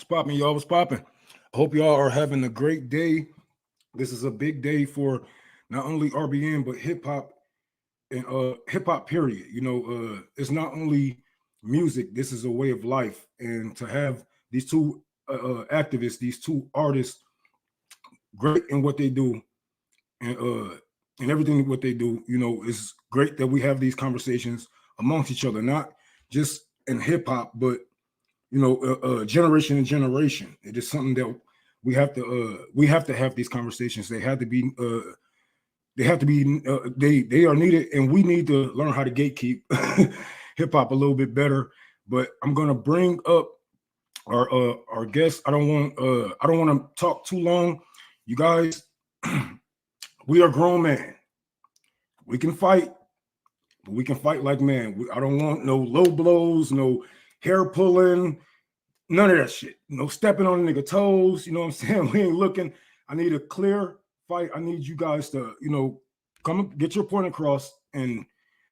What's popping, y'all? What's popping? I hope y'all are having a great day. This is a big day for not only RBN but hip hop and hip hop period. You know, it's not only music. This is a way of life, and to have these two activists, these two artists, great in what they do, and everything what they do. You know, it's great that we have these conversations amongst each other, not just in hip hop, but you know, generation and generation. It is something that we have to have these conversations. They have to be they are needed, and we need to learn how to gatekeep hip hop a little bit better. But I'm gonna bring up our guests. I don't want to talk too long. You guys, we are grown men. We can fight, but we can fight like men. I don't want no low blows, no hair pulling, none of that shit. No stepping on a nigga toes. You know what I'm saying? We ain't looking. I need a clear fight. I need you guys to, you know, come get your point across, and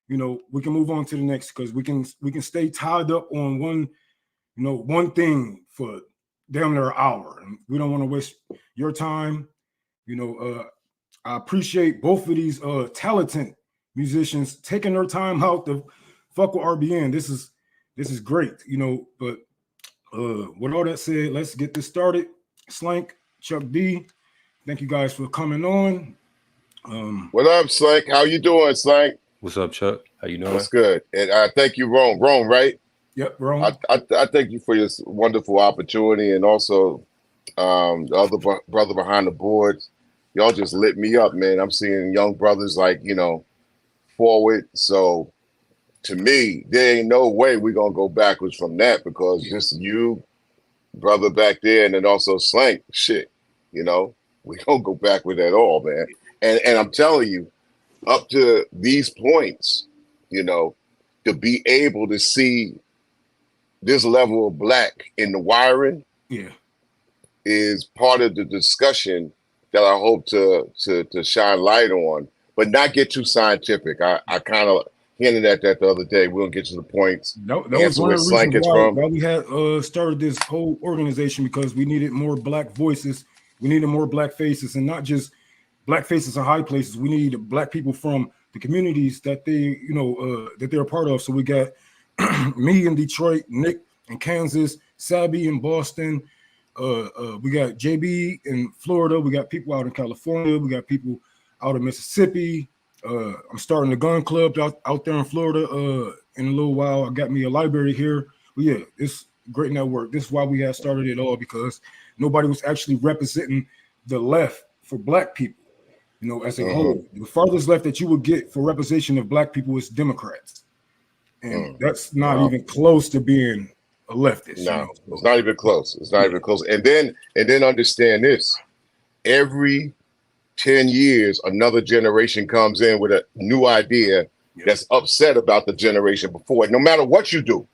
you know, we can move on to the next, because we can stay tied up on one thing for damn near an hour, and we don't want to waste your time. You know, I appreciate both of these talented musicians taking their time out to fuck with RBN. This is great, you know. But with all that said, let's get this started. Slank, Chuck D, thank you guys for coming on. What up, Slank? How you doing, Slank? What's up, Chuck? How you doing? That's good. And thank you, Rome. Rome, right? Yep, Rome. I thank you for this wonderful opportunity, and also the other brother behind the boards. Y'all just lit me up, man. I'm seeing young brothers like, you know, forward. So to me, there ain't no way we're gonna go backwards from that, because just you, brother back there, and then also Slank, shit, you know, we don't go backward at all, man. And I'm telling you, up to these points, you know, to be able to see this level of black in the wiring, is part of the discussion that I hope to shine light on, but not get too scientific. I kind of hinted at that the other day. We'll get to the points. That was one of the reasons why we had started this whole organization, because we needed more black voices. We needed more black faces, and not just black faces in high places. We need black people from the communities that they, you know, that they're a part of. So we got me in Detroit, Nick in Kansas, Sabby in Boston. We got JB in Florida. We got people out in California. We got people out in Mississippi. I'm starting a gun club out there in Florida in a little while. I got me a library here. But yeah, it's great network. This is why we had started it all, because nobody was actually representing the left for black people. You know, as a whole, the farthest left that you would get for representation of black people is Democrats, and that's not even close to being a leftist. No, you know? It's not even close. It's not even close. And then understand this: every 10 years, another generation comes in with a new idea that's upset about the generation before. No matter what you do,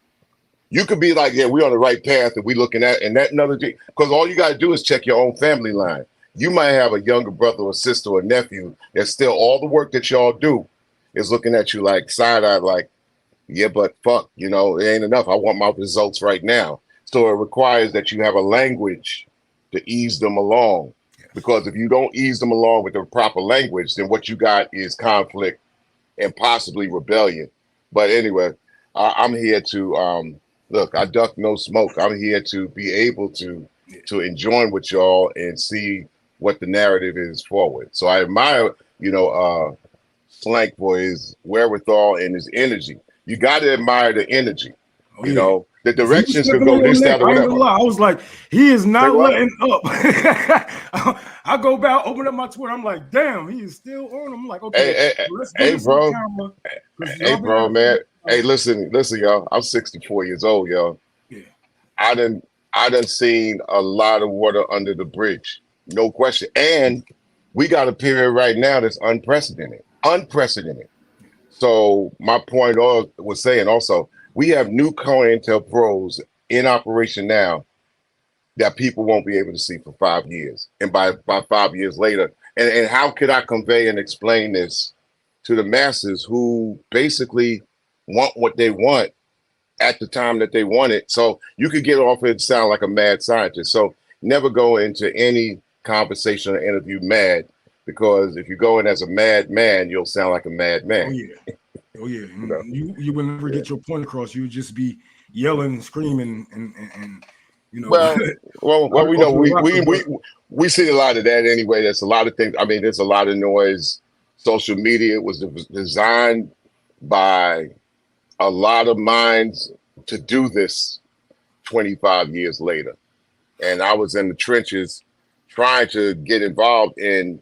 you could be like, yeah, we're on the right path, and we looking at, and that another thing, because all you got to do is check your own family line. You might have a younger brother or sister or nephew that still, all the work that y'all do is looking at you like side-eyed, like, yeah, but fuck, you know, it ain't enough. I want my results right now. So it requires that you have a language to ease them along. Because if you don't ease them along with the proper language, then what you got is conflict and possibly rebellion. But anyway, I'm here to, look, I duck no smoke. I'm here to be able to enjoin with y'all and see what the narrative is forward. So I admire, you know, Slank for his wherewithal and his energy. You got to admire the energy. Oh, You yeah. know, the He was directions could stepping go on your this, neck. that, or I ain't gonna whatever. lie. I was like, he is Say not what? letting up. I go back, open up my Twitter. I'm like, damn, he is still on. I'm like, okay, let's do this on camera. Hey, bro, man. Hey, listen, y'all. I'm 64 years old, y'all. Yeah. I done seen a lot of water under the bridge, no question. And we got a period right now that's unprecedented. So my point was saying also, we have new COINTELPROs in operation now that people won't be able to see for 5 years. And by 5 years later, and how could I convey and explain this to the masses who basically want what they want at the time that they want it? So you could get off and sound like a mad scientist. So never go into any conversation or interview mad, because if you go in as a madman, you'll sound like a madman. Oh yeah. Oh yeah. You will never get your point across. You would just be yelling and screaming and you know. Well, we know we see a lot of that anyway. There's a lot of things. I mean, there's a lot of noise. Social media was designed by a lot of minds to do this 25 years later. And I was in the trenches trying to get involved in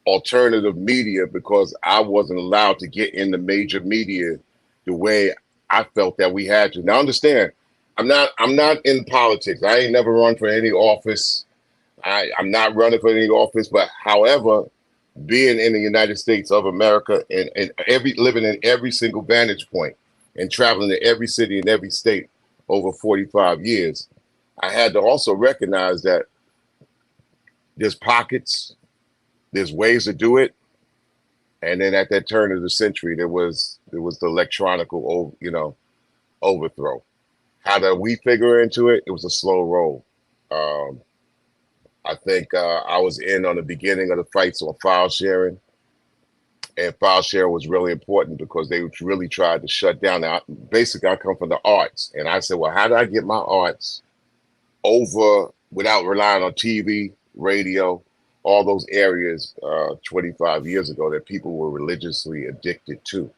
alternative media because I wasn't allowed to get in the major media the way I felt that we had to. Now understand, I'm not in politics. I ain't never run for any office. I'm not running for any office, but however, being in the United States of America and living in every single vantage point and traveling to every city and every state over 45 years, I had to also recognize that there's pockets, there's ways to do it. And then at that turn of the century, there was the electronical, overthrow. How did we figure into it? It was a slow roll. I think I was in on the beginning of the fights on file sharing. And file share was really important because they really tried to shut down. Now, basically, I come from the arts. And I said, well, how do I get my arts over without relying on TV, radio, all those areas 25 years ago that people were religiously addicted to?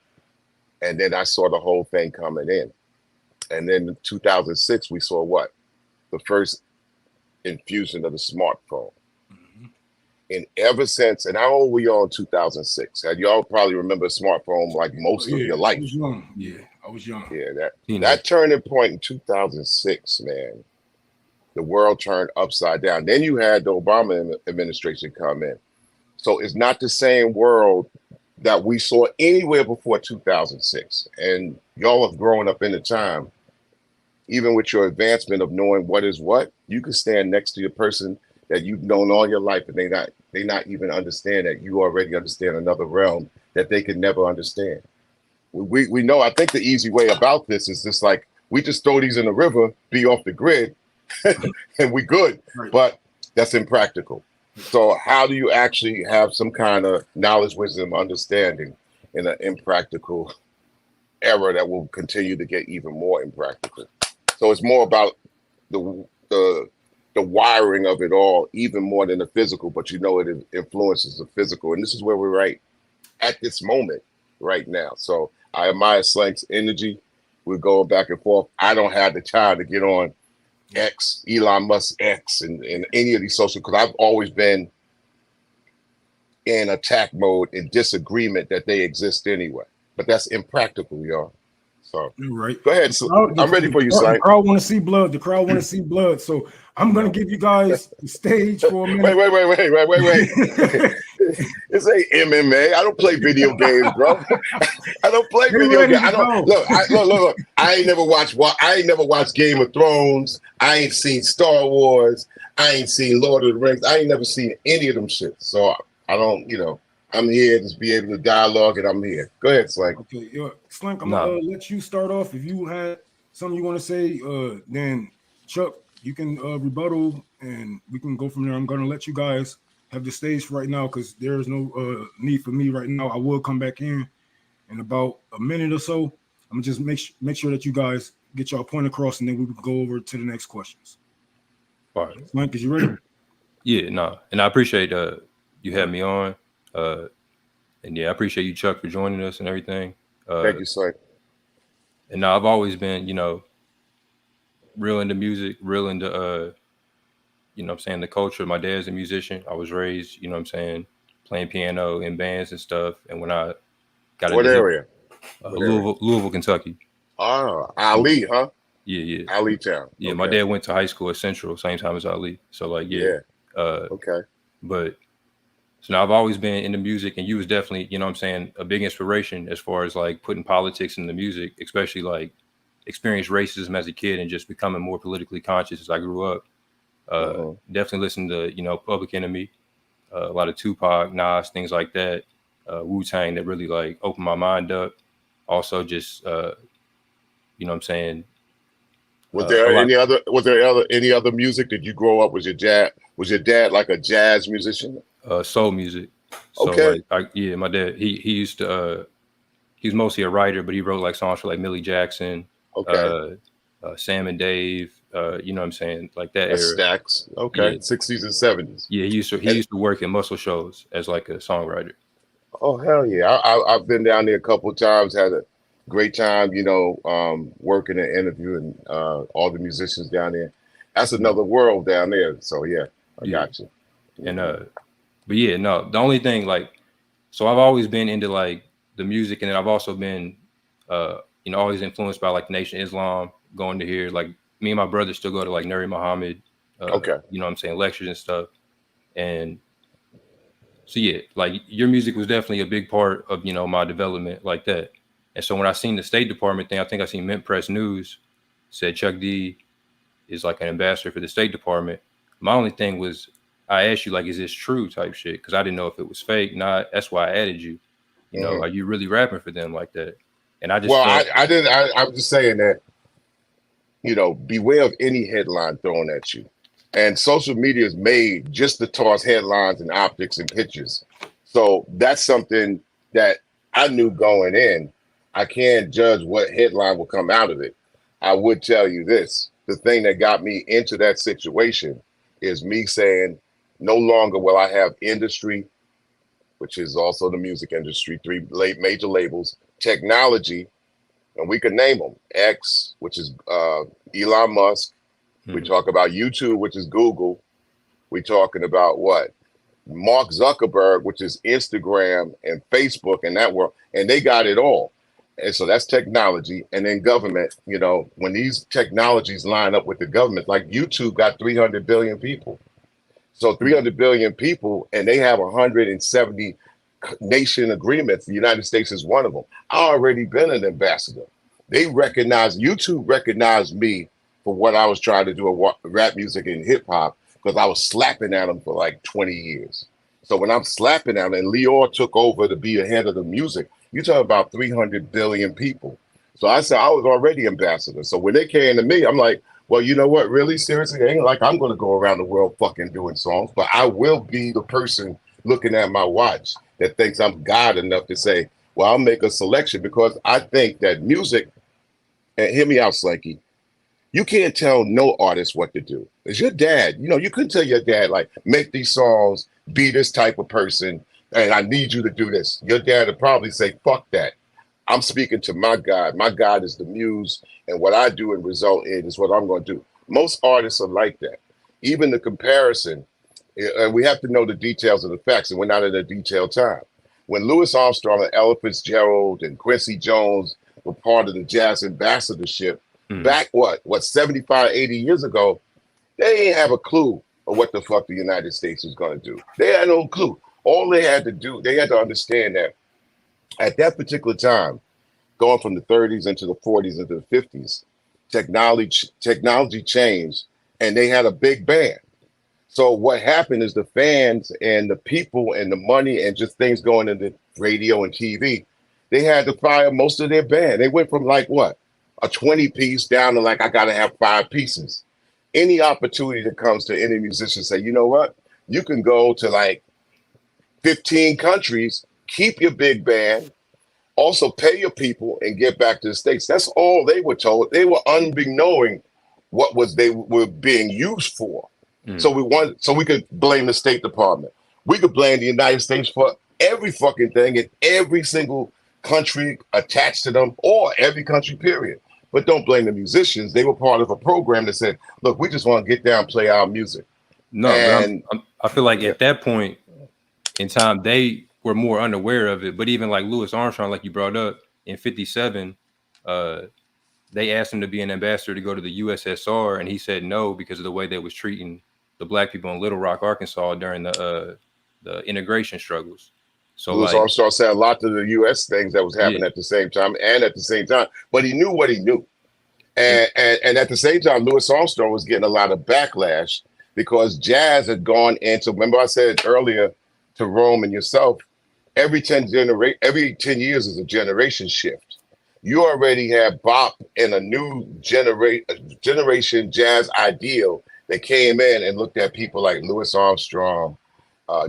And then I saw the whole thing coming in. And then in 2006, we saw what? The first infusion of the smartphone. Mm-hmm. And ever since, and how old were y'all in 2006? Y'all probably remember a smartphone like most of your life. I was young. Yeah, I was young. Yeah, that turning point in 2006, man, the world turned upside down. Then you had the Obama administration come in. So it's not the same world that we saw anywhere before 2006. And y'all have grown up in the time. Even with your advancement of knowing what is what, you can stand next to a person that you've known all your life and they not even understand that you already understand another realm that they could never understand. We know, I think the easy way about this is just like, we just throw these in the river, be off the grid, and we good, right. But that's impractical. So how do you actually have some kind of knowledge, wisdom, understanding in an impractical era that will continue to get even more impractical? So it's more about the wiring of it all, even more than the physical, but it influences the physical. And this is where we're right at this moment right now. So I admire Slank's energy. We're going back and forth. I don't have the time to get on X, Elon Musk X, and any of these social, because I've always been in attack mode and disagreement that they exist anyway. But that's impractical, y'all. So right. Go ahead. I'm ready for you, Slank. The crowd want to see blood. The crowd want to see blood. So I'm gonna give you guys the stage for a minute. Wait. This ain't MMA. I don't play video games, bro. I don't play video games. I don't look. I ain't never watched Game of Thrones. I ain't seen Star Wars. I ain't seen Lord of the Rings. I ain't never seen any of them shit. So I don't, I'm here to be able to dialogue, and I'm here. Go ahead, Slank. Okay, Slank, I'm gonna let you start off. If you had something you want to say, then Chuck, you can rebuttal, and we can go from there. I'm gonna let you guys have the stage right now because there is no need for me right now. I will come back in about a minute or so. I'm gonna just make sure that you guys get your point across, and then we can go over to the next questions. All right, Slank, is you ready? Yeah, no, and I appreciate you having me on. And yeah, I appreciate you, Chuck, for joining us and everything. Thank you, Slank. And I've always been, real into music, real into you know what I'm saying, the culture. My dad's a musician. I was raised, you know what I'm saying, playing piano in bands and stuff. And when I got What into area? What area? Louisville, Kentucky. Ah, Ali, huh? Yeah. Ali Town. Yeah, my Okay. dad went to high school at Central, same time as Ali. So like, Yeah. Uh, Okay. but so now I've always been into music, and you was definitely, you know what I'm saying, a big inspiration as far as like putting politics in the music, especially like experienced racism as a kid and just becoming more politically conscious as I grew up. Definitely listened to, you know, Public Enemy, a lot of Tupac, Nas, things like that, Wu-Tang, that really like opened my mind up. Also just, you know what I'm saying, Was a there lot. any other music? Did you grow up? Was your dad like a jazz musician? Soul music. So Okay. like, my dad, he used to, he was mostly a writer, but he wrote like songs for like Millie Jackson, Okay. Sam and Dave, you know what I'm saying, like that That's era. Stacks. Okay. Yeah. 60s and 70s. Yeah, he used to work in muscle shows as like a songwriter. Oh hell yeah! I've been down there a couple of times. Had a great time, you know, working and interviewing all the musicians down there. That's another world down there. So yeah, I Yeah. got you. And but yeah, no, the only thing like, so I've always been into like the music, and then I've also been you know, always influenced by like Nation of Islam, going to hear like me and my brother still go to like Nuri Muhammad, Okay. you know what I'm saying, lectures and stuff. And so yeah, like your music was definitely a big part of, you know, my development like that. And so when I seen the State Department thing, I think I seen Mint Press News said Chuck D is like an ambassador for the State Department. My only thing was I asked you like, is this true type shit? Because I didn't know if it was fake. Not that's why I added you. You know, are you really rapping for them like that? And I just Well, felt I didn't. I'm just saying that, you know, beware of any headline thrown at you. And social media is made just to toss headlines and optics and pictures. So that's something that I knew going in. I can't judge what headline will come out of it. I would tell you this. The thing that got me into that situation is me saying, no longer will I have industry, which is also the music industry, three major labels, technology, and we could name them. X, which is Elon Musk. We talk about YouTube, which is Google. We're talking about what? Mark Zuckerberg, which is Instagram and Facebook and that world. And they got it all. And so that's technology. And then government, you know, when these technologies line up with the government, like YouTube got 300 billion people. So 300 billion people, and they have 170 nation agreements. The United States is one of them. I already been an ambassador. YouTube recognized me for what I was trying to do in rap music and hip hop, because I was slapping at them for like 20 years. So when I'm slapping at them, and Lior took over to be ahead of the music, you talk about 300 billion people. So I said I was already ambassador. So when they came to me, I'm like, well, you know what? Really, seriously, it ain't like I'm going to go around the world fucking doing songs, but I will be the person looking at my watch that thinks I'm God enough to say, well, I'll make a selection, because I think that music, and hear me out, Slanky, you can't tell no artist what to do. It's your dad. You know, you couldn't tell your dad, like, make these songs, be this type of person, and I need you to do this. Your dad would probably say, fuck that. I'm speaking to my God. My God is the muse, and what I do and result in is what I'm going to do. Most artists are like that. Even the comparison, and we have to know the details of the facts, and we're not in a detailed time. When Louis Armstrong and Ella Fitzgerald and Quincy Jones were part of the jazz ambassadorship, back, 75, 80 years ago, they ain't have a clue of what the fuck the United States was going to do. They had no clue. All they had to do, they had to understand that at that particular time, going from the 30s into the 40s into the 50s, technology changed, and they had a big band. So what happened is the fans and the people and the money and just things going into radio and TV, they had to fire most of their band. They went from like what? A 20 piece down to like, I got to have 5 pieces. Any opportunity that comes to any musician, say, you know what? You can go to like 15 countries, keep your big band, also pay your people and get back to the States. That's all they were told. They were unbeknowing what they were being used for. So we could blame the State Department. We could blame the United States for every fucking thing in every single country attached to them, or every country, period. But don't blame the musicians. They were part of a program that said, look, we just want to get down and play our music. No, and I feel like at that point in time, they were more unaware of it. But even like Louis Armstrong, like you brought up, in 57, they asked him to be an ambassador to go to the USSR, and he said no because of the way they was treating the black people in Little Rock, Arkansas during the integration struggles. So Louis Armstrong said a lot to the U.S. things that was happening at the same time, but he knew what he knew. And at the same time, Louis Armstrong was getting a lot of backlash because jazz had gone into, remember I said earlier to Rome and yourself, every 10 years is a generation shift. You already have bop and a new generation jazz ideal that came in and looked at people like Louis Armstrong,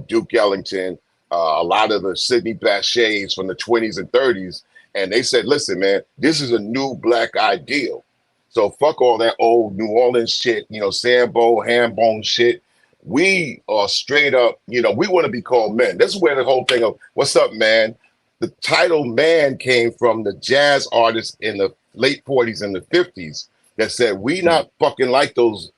Duke Ellington, a lot of the Sidney Bachets from the 20s and 30s. And they said, listen, man, this is a new black ideal. So fuck all that old New Orleans shit, Sambo, Hambone shit. We are straight up, we want to be called men. This is where the whole thing of, what's up, man? The title man came from the jazz artists in the late 40s and the 50s that said, we not fucking like those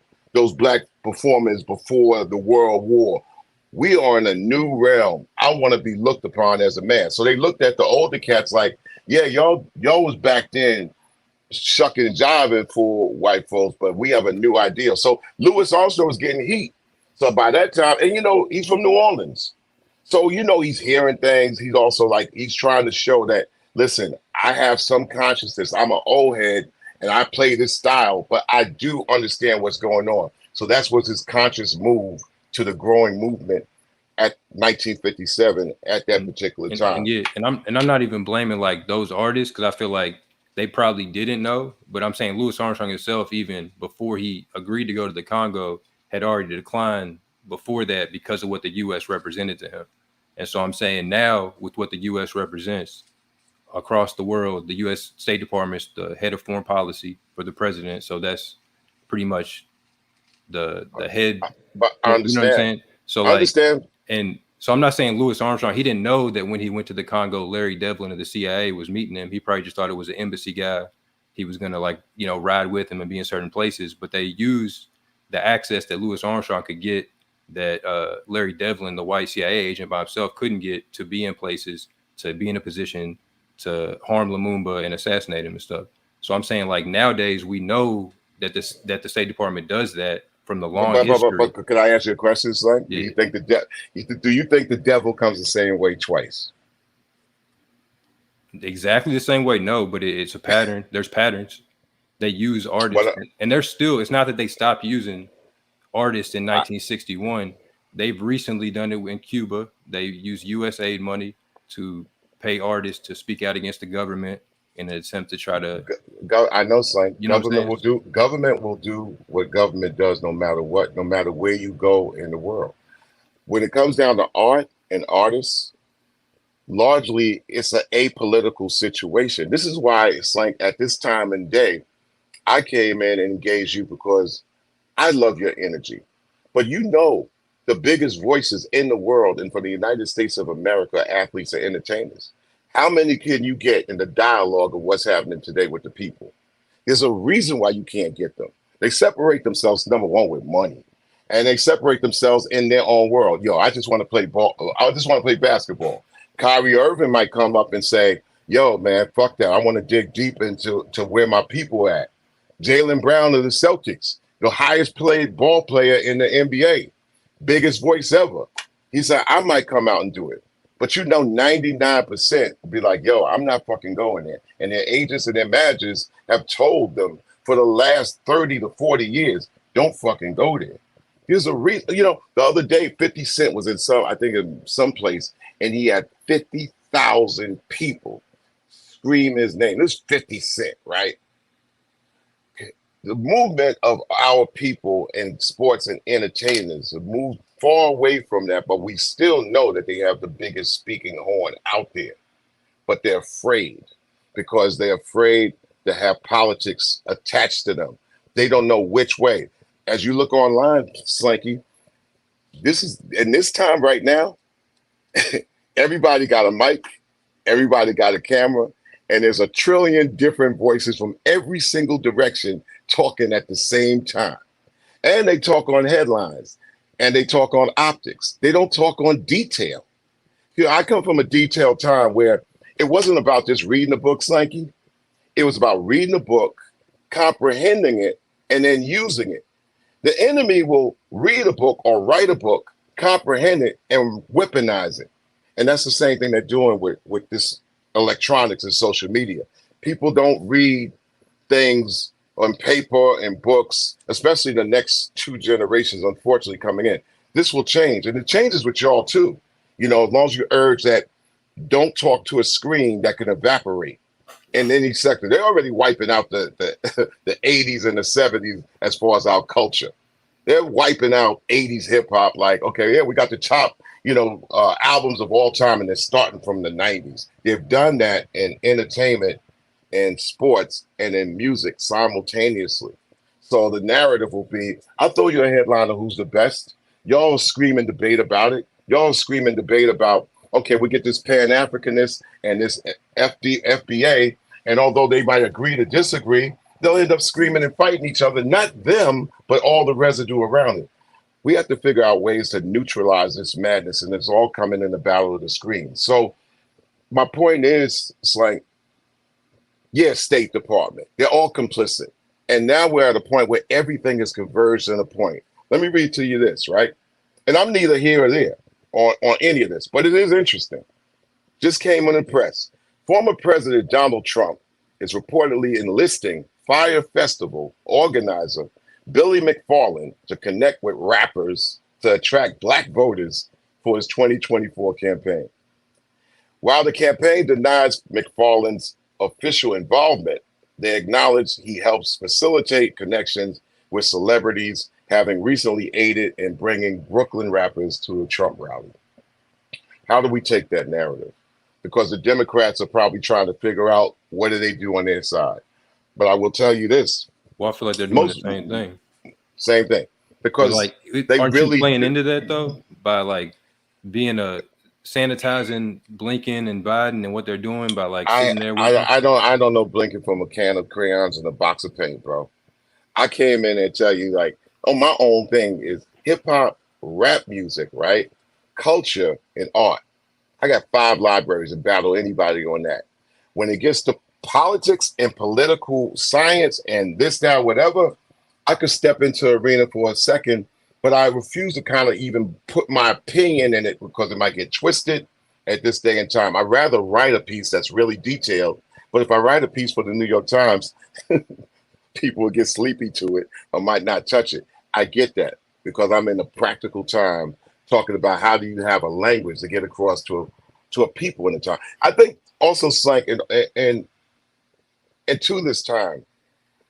black performers before the World War. We are in a new realm. I want to be looked upon as a man. So they looked at the older cats like, yeah, y'all was back then shucking and jiving for white folks, but we have a new ideal. So Louis Armstrong was getting heat. So by that time, and he's from New Orleans. So, he's hearing things. He's also like, he's trying to show that, listen, I have some consciousness. I'm an old head and I play this style, but I do understand what's going on. So that's what's his conscious move to the growing movement at 1957 at that particular time. And I'm not even blaming like those artists because I feel like they probably didn't know. But I'm saying Louis Armstrong himself, even before he agreed to go to the Congo, had already declined before that because of what the U.S. represented to him. And so I'm saying now with what the U.S. represents across the world, the U.S. State Department's the head of foreign policy for the president. So that's pretty much the head. But I understand. You know what I'm saying? So I understand. And so I'm not saying Louis Armstrong, he didn't know that when he went to the Congo, Larry Devlin of the CIA was meeting him. He probably just thought it was an embassy guy. He was going to ride with him and be in certain places, but they used the access that Louis Armstrong could get that Larry Devlin, the white CIA agent by himself, couldn't get to be in places, to be in a position to harm Lumumba and assassinate him and stuff. So I'm saying like nowadays we know that the State Department does that from the long history. But could I ask you a question, Slank? Yeah. Do you think the devil comes the same way twice? Exactly the same way? No, but it's a pattern. There's patterns. They use artists, and they're still. It's not that they stopped using artists in 1961. They've recently done it in Cuba. They use U.S. aid money to pay artists to speak out against the government in an attempt to try to. I know, Slank. Government will do what government does, no matter what, no matter where you go in the world. When it comes down to art and artists, largely it's an apolitical situation. This is why it's like at this time and day, I came in and engaged you because I love your energy. But the biggest voices in the world and for the United States of America, athletes and entertainers. How many can you get in the dialogue of what's happening today with the people? There's a reason why you can't get them. They separate themselves, number one, with money. And they separate themselves in their own world. I just want to play ball. I just want to play basketball. Kyrie Irving might come up and say, yo, man, fuck that. I want to dig deep into where my people are at. Jaylen Brown of the Celtics, the highest paid ball player in the NBA, biggest voice ever. He said, I might come out and do it. But 99% will be like, yo, I'm not fucking going there. And their agents and their managers have told them for the last 30 to 40 years, don't fucking go there. Here's a reason. The other day, 50 Cent was in some place, and he had 50,000 people scream his name. This is 50 Cent, right? The movement of our people in sports and entertainers have moved far away from that, but we still know that they have the biggest speaking horn out there. But they're afraid because they're afraid to have politics attached to them. They don't know which way. As you look online, Slanky, this is in this time right now, everybody got a mic, everybody got a camera, and there's a trillion different voices from every single direction talking at the same time. And they talk on headlines and they talk on optics. They don't talk on detail. You know, I come from a detailed time where it wasn't about just reading a book, Slanky. It was about reading a book, comprehending it, and then using it. The enemy will read a book or write a book, comprehend it, and weaponize it. And that's the same thing they're doing with this electronics and social media. People don't read things on paper and books, especially the next 2 generations, unfortunately, coming in. This will change, and it changes with y'all too. You know, as long as you urge that don't talk to a screen that can evaporate in any sector. They're already wiping out the 80s and the 70s as far as our culture. They're wiping out 80s hip hop. Like, okay, yeah, we got the top, albums of all time, and they're starting from the 90s. They've done that in entertainment and sports and in music simultaneously. So the narrative will be, I'll throw you a headline of who's the best. Y'all scream and debate about it. Y'all scream and debate about, okay, we get this Pan-Africanist and this FBA, and although they might agree to disagree, they'll end up screaming and fighting each other, not them, but all the residue around it. We have to figure out ways to neutralize this madness, and it's all coming in the battle of the screen. So my point is, it's like, yeah, State Department, they're all complicit. And now we're at a point where everything is converged in a point. Let me read to you this, right? And I'm neither here or there on any of this, but it is interesting. Just came on the press. Former President Donald Trump is reportedly enlisting Fire Festival organizer Billy McFarland to connect with rappers to attract Black voters for his 2024 campaign. While the campaign denies McFarland's official involvement, they acknowledge he helps facilitate connections with celebrities, having recently aided in bringing Brooklyn rappers to a Trump rally. How do we take that narrative? Because the Democrats are probably trying to figure out what do they do on their side. But I will tell you this. Well, I feel like they're doing the same thing. Same thing. Because like, they aren't really you playing into that though? By like being sanitizing Blinken and Biden and what they're doing by like sitting there with I don't know Blinken from a can of crayons and a box of paint, bro. I came in and tell you, like, my own thing is hip hop, rap music, right? Culture and art. I got 5 libraries and battle anybody on that. When it gets to politics and political science and this, that, whatever, I could step into the arena for a second, but I refuse to kind of even put my opinion in it because it might get twisted at this day and time. I'd rather write a piece that's really detailed, but if I write a piece for the New York Times, people will get sleepy to it or might not touch it. I get that because I'm in a practical time talking about how do you have a language to get across to a people in the time. I think also, Slank, and to this time,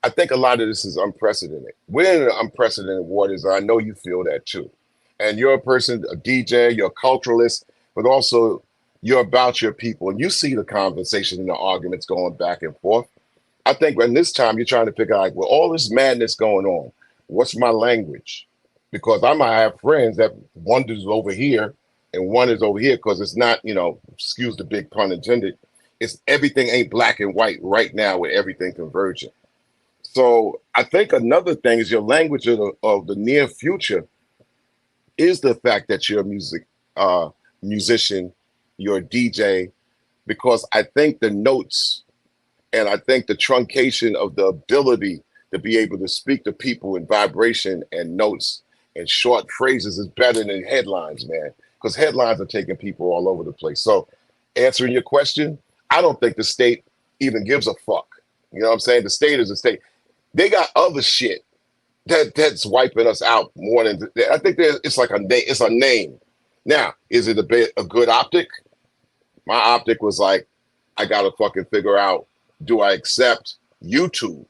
I think a lot of this is unprecedented. We're in an unprecedented waters. I know you feel that too. And you're a person, a DJ, you're a culturalist, but also you're about your people. And you see the conversation and the arguments going back and forth. I think when this time you're trying to figure out, well, all this madness going on, what's my language? Because I might have friends that one is over here and one is over here because it's not, excuse the big pun intended, it's everything ain't black and white right now with everything converging. So I think another thing is your language of the near future is the fact that you're a musician, you're a DJ, because I think the notes and I think the truncation of the ability to be able to speak to people in vibration and notes and short phrases is better than headlines, man, because headlines are taking people all over the place. So answering your question, I don't think the state even gives a fuck. You know what I'm saying? The state is a state. They got other shit that's wiping us out more than I think it's like it's a name. Now, is it a good optic? My optic was like, I gotta fucking figure out, do I accept YouTube?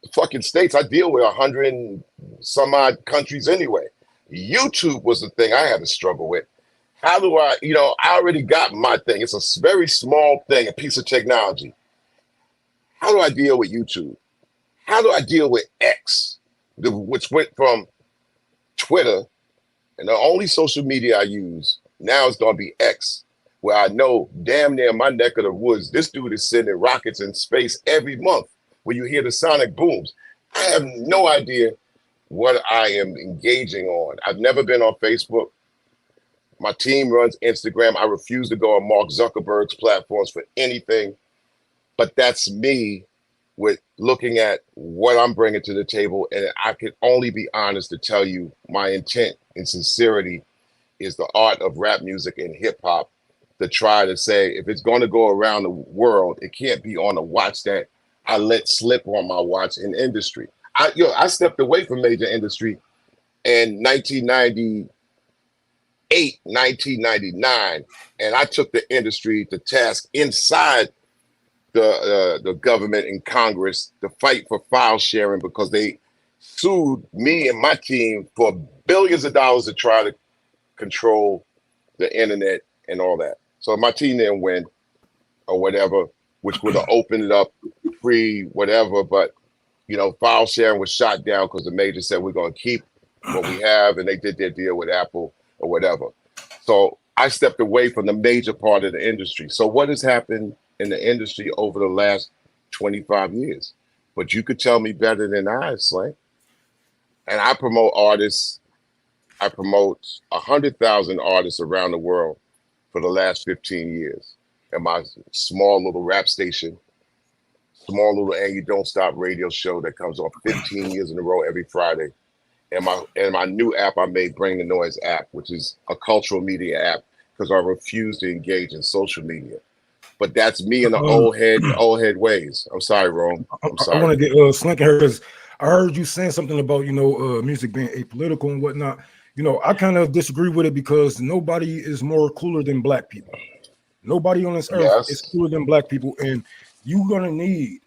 The fucking states, I deal with 100 and some odd countries anyway. YouTube was the thing I had to struggle with. How do I already got my thing. It's a very small thing, a piece of technology. How do I deal with YouTube? How do I deal with X, which went from Twitter, and the only social media I use now is going to be X, where I know damn near my neck of the woods, this dude is sending rockets in space every month where you hear the sonic booms. I have no idea what I am engaging on. I've never been on Facebook. My team runs Instagram. I refuse to go on Mark Zuckerberg's platforms for anything. But that's me with looking at what I'm bringing to the table. And I can only be honest to tell you my intent and sincerity is the art of rap music and hip hop, to try to say, if it's going to go around the world, it can't be on a watch that I let slip on my watch in industry. I stepped away from major industry in 1998, 1999, and I took the industry to task inside the government and Congress to fight for file sharing, because they sued me and my team for billions of dollars to try to control the internet and all that. So my team didn't win or whatever, which would have opened it up free, whatever. But, you know, file sharing was shot down because the major said we're going to keep what we have, and they did their deal with Apple or whatever. So I stepped away from the major part of the industry. So what has happened in the industry over the last 25 years? But you could tell me better than I, Slank. And I promote artists. I promote 100,000 artists around the world for the last 15 years. And my small little rap station, small little And You Don't Stop radio show that comes on 15 years in a row every Friday. And my new app I made, Bring the Noise app, which is a cultural media app, because I refuse to engage in social media. But that's me in the old head ways. I'm sorry, Rome. I'm sorry. I want to get Slank here, because I heard you saying something about, you know, music being apolitical and whatnot. You know, I kind of disagree with it, because nobody is more cooler than black people. Nobody on this earth is cooler than black people, and you're gonna need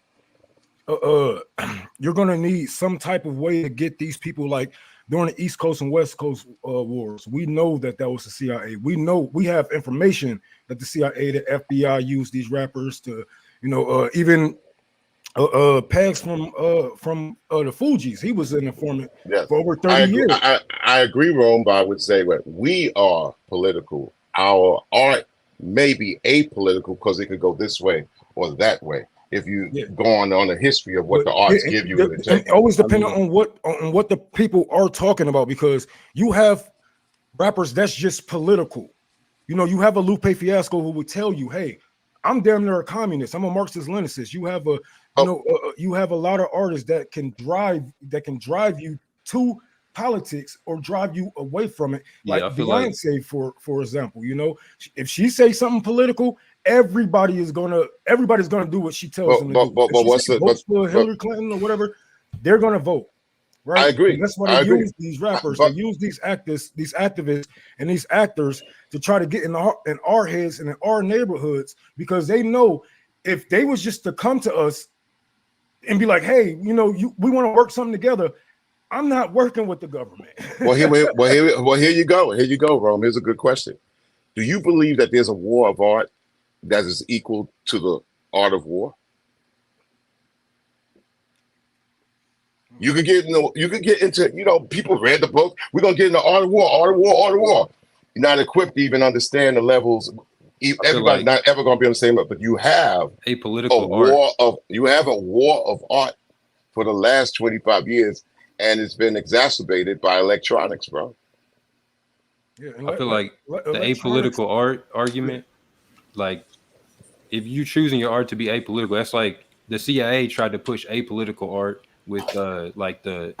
some type of way to get these people, like during the East Coast and West Coast wars. We know that was the CIA. We know, we have information that the CIA, the FBI used these rappers to, you know, even Pegs from the Fugees. He was an informant for over 30 years. I agree, Rome, but I would say that we are political. Our art may be apolitical because it could go this way or that way. If you go on the history of what the arts give you, it always depending on what the people are talking about, because you have rappers that's just political. You know, you have a Lupe Fiasco who would tell you, "Hey, I'm damn near a communist. I'm a Marxist-Leninist." You have you have a lot of artists that can drive you to politics or drive you away from it. Like Beyonce, for example. You know, if she says something political, everybody's gonna do what she tells them to do. But what's vote for Hillary Clinton or whatever, they're gonna vote. Right? I agree. And that's why they use these rappers, they use these activists, and these actors to try to get in our heads and in our neighborhoods, because they know if they was just to come to us and be like, "Hey, you know, we want to work something together," I'm not working with the government. Well, here you go. Here you go, Rome. Here's a good question. Do you believe that there's a war of art that is equal to the art of war? You could get into, you know, people read the book. We're gonna get into art of war. You're not equipped to even understand the levels. Everybody's not ever gonna be on the same level, but you have a war of art for the last 25 years, and it's been exacerbated by electronics, bro. Yeah, I feel like the apolitical art argument, like if you choosing your art to be apolitical, that's like the CIA tried to push apolitical art with like the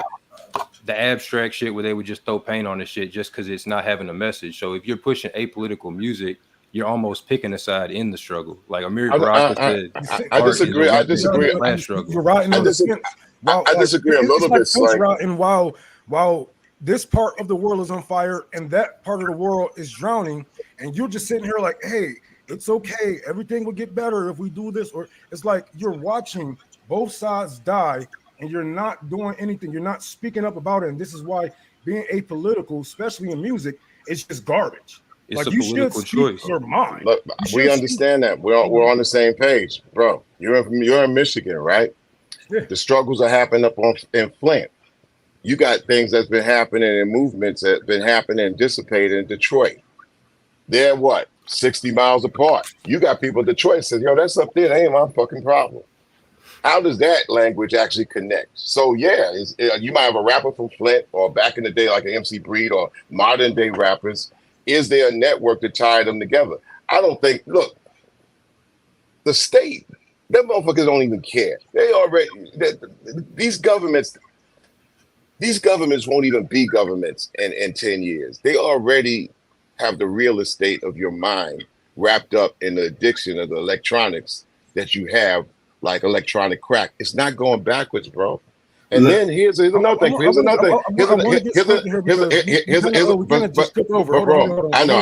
abstract shit where they would just throw paint on the shit just because it's not having a message. So if you're pushing apolitical music, you're almost picking a side in the struggle. Like Amiri Baraka said, I disagree. I disagree. You're right. I disagree a little bit. And while this part of the world is on fire and that part of the world is drowning, and you're just sitting here like, "Hey, it's okay. Everything will get better if we do this." Or it's like you're watching both sides die, and you're not doing anything. You're not speaking up about it. And this is why being apolitical, especially in music, is just garbage. It's like, a political choice. Your mind. Look, we understand that. We're on the same page, bro. You're in Michigan, right? Yeah. The struggles are happening up in Flint. You got things that's been happening in movements that have been happening and dissipated in Detroit. They're what? 60 miles apart. You got people in Detroit saying, yo, that's up there. That ain't my fucking problem. How does that language actually connect? So yeah, you might have a rapper from Flint or back in the day like an MC Breed or modern day rappers. Is there a network to tie them together? I don't think, look, the state, them motherfuckers don't even care. They already, these governments won't even be governments in 10 years. They already have the real estate of your mind wrapped up in the addiction of the electronics that you have, like electronic crack. It's not going backwards, bro. And then here's another thing. Here's another thing. I know.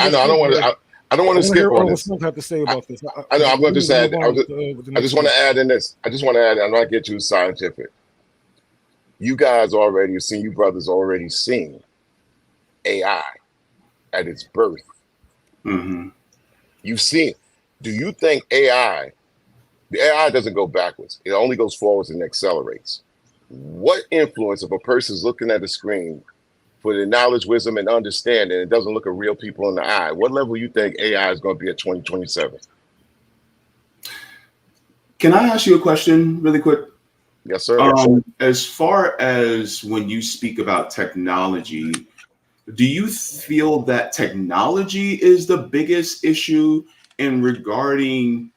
I don't want to skip on this. Have to say about this. I know. I'm going to just add. I just want to add in this. I just want to add. I'm not get too scientific. You guys already seen. You brothers already seen AI at its birth. Mm-hmm. You've seen. Do you think AI? The AI doesn't go backwards. It only goes forwards and accelerates. What influence if a person's looking at the screen for the knowledge, wisdom, and understanding, it doesn't look at real people in the eye? What level you think AI is going to be at 2027? Can I ask you a question really quick? Yes, sir. As far as when you speak about technology, do you feel that technology is the biggest issue in regarding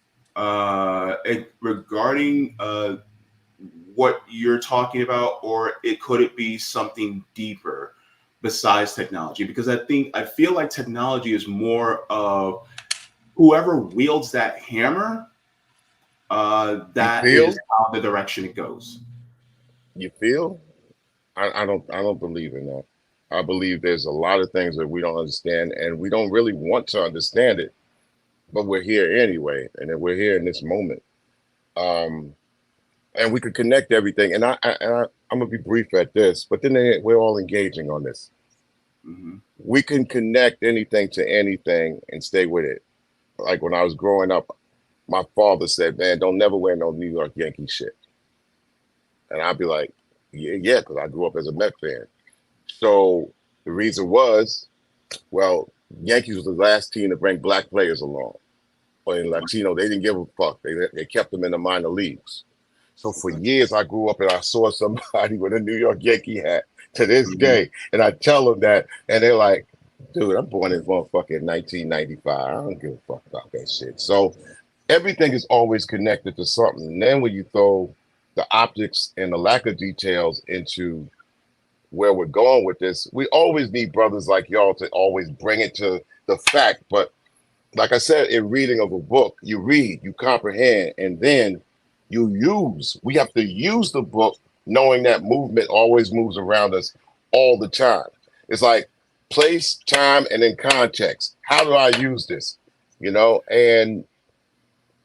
what you're talking about, or could it be something deeper besides technology? Because I feel like technology is more of whoever wields that hammer, that is how the direction it goes. You feel? I don't believe in that. I believe there's a lot of things that we don't understand, and we don't really want to understand it, but we're here anyway, and then we're here in this moment. And we could connect everything. And I'm gonna be brief at this, but then we're all engaging on this. Mm-hmm. We can connect anything to anything and stay with it. Like when I was growing up, my father said, man, don't never wear no New York Yankee shit. And I'd be like, yeah, because I grew up as a Met fan. So the reason was, well, Yankees was the last team to bring black players along. Or in Latino, they didn't give a fuck. They kept them in the minor leagues. So for years, I grew up and I saw somebody with a New York Yankee hat to this day. And I tell them that, and they're like, dude, I'm born in motherfucking 1995. I don't give a fuck about that shit. So everything is always connected to something. And then when you throw the optics and the lack of details into where we're going with this, we always need brothers like y'all to always bring it to the fact. But like I said, in reading of a book, you read, you comprehend, and then you use. We have to use the book knowing that movement always moves around us all the time. It's like place, time, and then context. How do I use this? You know, and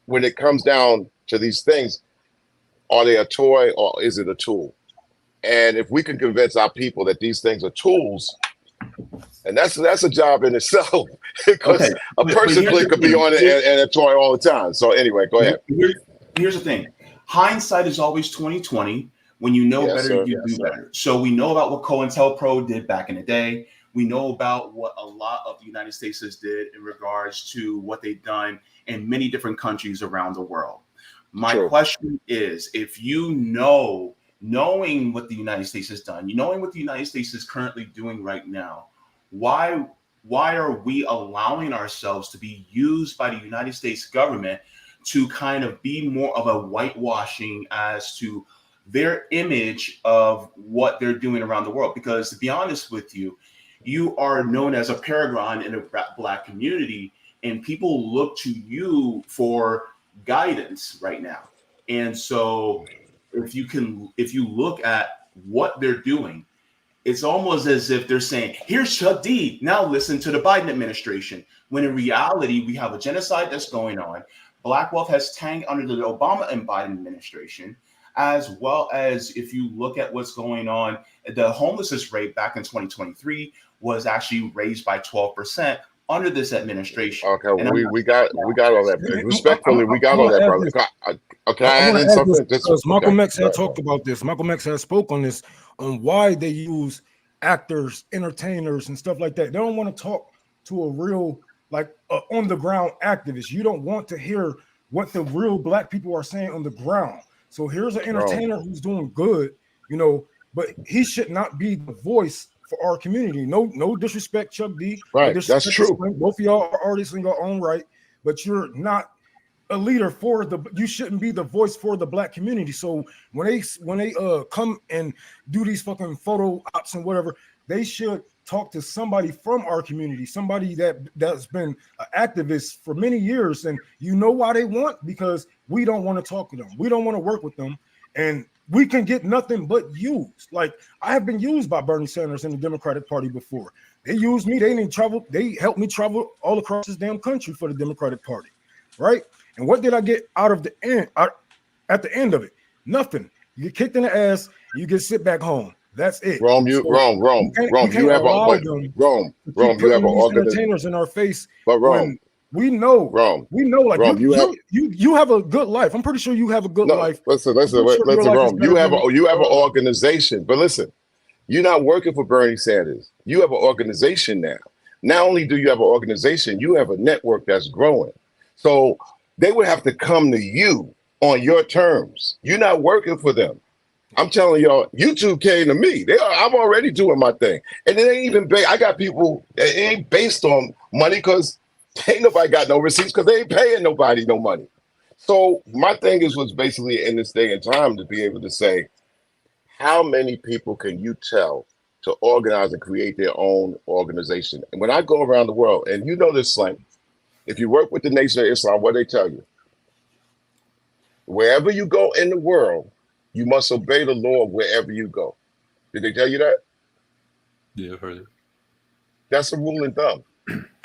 when it comes down to these things, are they a toy or is it a tool? And if we can convince our people that these things are tools, and that's a job in itself, because a person could be on it and a toy all the time. So anyway, go ahead. Here's the thing. Hindsight is always 20/20. When you know better, you do better. So we know about what COINTELPRO did back in the day. We know about what a lot of the United States did in regards to what they've done in many different countries around the world. My question is, if you knowing what the United States has done, knowing what the United States is currently doing right now, why are we allowing ourselves to be used by the United States government to kind of be more of a whitewashing as to their image of what they're doing around the world? Because to be honest with you, you are known as a paragon in a Black community, and people look to you for guidance right now. And so if you look at what they're doing, it's almost as if they're saying, here's Chuck D, now listen to the Biden administration. When in reality, we have a genocide that's going on. Black wealth has tanked under the Obama and Biden administration, as well as if you look at what's going on, the homelessness rate back in 2023 was actually raised by 12% under this administration. Okay, we got all that. Respectfully, we got all that, brother. Can I add in something? Because Malcolm X had talked about this. Malcolm X has spoke on this, on why they use actors, entertainers, and stuff like that. They don't want to talk to a real like on the ground activists. You don't want to hear what the real black people are saying on the ground. So here's an entertainer who's doing good, but he should not be the voice for our community. No disrespect, Chuck D. Right, No that's true. Both of y'all are artists in your own right, but you're not a leader you shouldn't be the voice for the black community. So when they come and do these fucking photo ops and whatever, they should talk to somebody from our community, somebody that's been an activist for many years. And you know why they want? Because we don't want to talk to them. We don't want to work with them. And we can get nothing but used. Like, I have been used by Bernie Sanders and the Democratic Party before. They used me. They didn't travel. They helped me travel all across this damn country for the Democratic Party, right? And what did I get out of the end? At the end of it, nothing. You get kicked in the ass. You get sit back home. That's it. Rome, you have entertainers in our face. But Rome, we know, like Rome, you have a good life. I'm pretty sure you have a good life. Listen, Rome. You have an organization, but listen, you're not working for Bernie Sanders. You have an organization now. Not only do you have an organization, you have a network that's growing. So they would have to come to you on your terms. You're not working for them. I'm telling y'all, YouTube came to me. I'm already doing my thing. And it ain't even I got people that ain't based on money because ain't nobody got no receipts because they ain't paying nobody no money. So my thing was basically in this day and time to be able to say, how many people can you tell to organize and create their own organization? And when I go around the world, and you know this, Slank, if you work with the Nation of Islam, what they tell you? Wherever you go in the world, you must obey the law wherever you go. Did they tell you that? Yeah, I've heard it. That's a rule of thumb.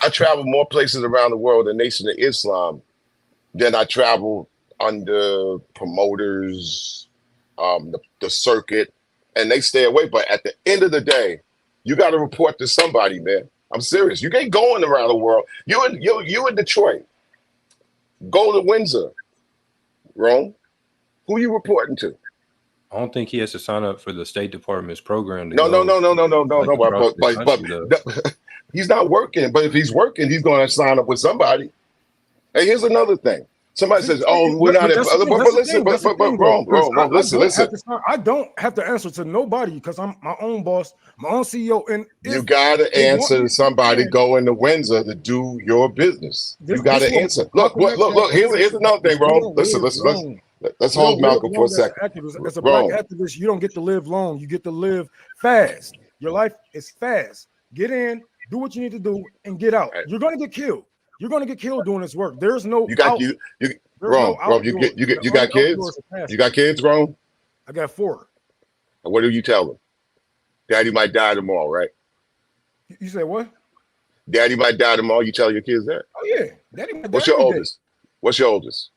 I travel more places around the world in Nation of Islam than I travel under promoters, the circuit, and they stay away. But at the end of the day, you got to report to somebody, man. I'm serious. You ain't going around the world. You in Detroit. Go to Windsor. Rome. Who you reporting to? I don't think he has to sign up for the State Department's program. No. But he's not working. But if he's working, he's going to sign up with somebody. Hey, here's another thing. Somebody says, "Oh, we're not." But listen. I don't have to answer to nobody because I'm my own boss, my own CEO, and you got to answer to somebody going to Windsor to do your business. You got to answer. Look. Here's another thing, Rome. Listen. Let's hold Malcolm for a second. As a black activist, you don't get to live long. You get to live fast. Your life is fast. Get in, do what you need to do, and get out. You're going to get killed. You're going to get killed doing this work. There's no. Rome. You got kids. You got kids, Rome. I got 4. And what do you tell them? Daddy might die tomorrow, right? You say what? Daddy might die tomorrow. You tell your kids that? Oh yeah, Daddy might die. What's your oldest? What's your oldest?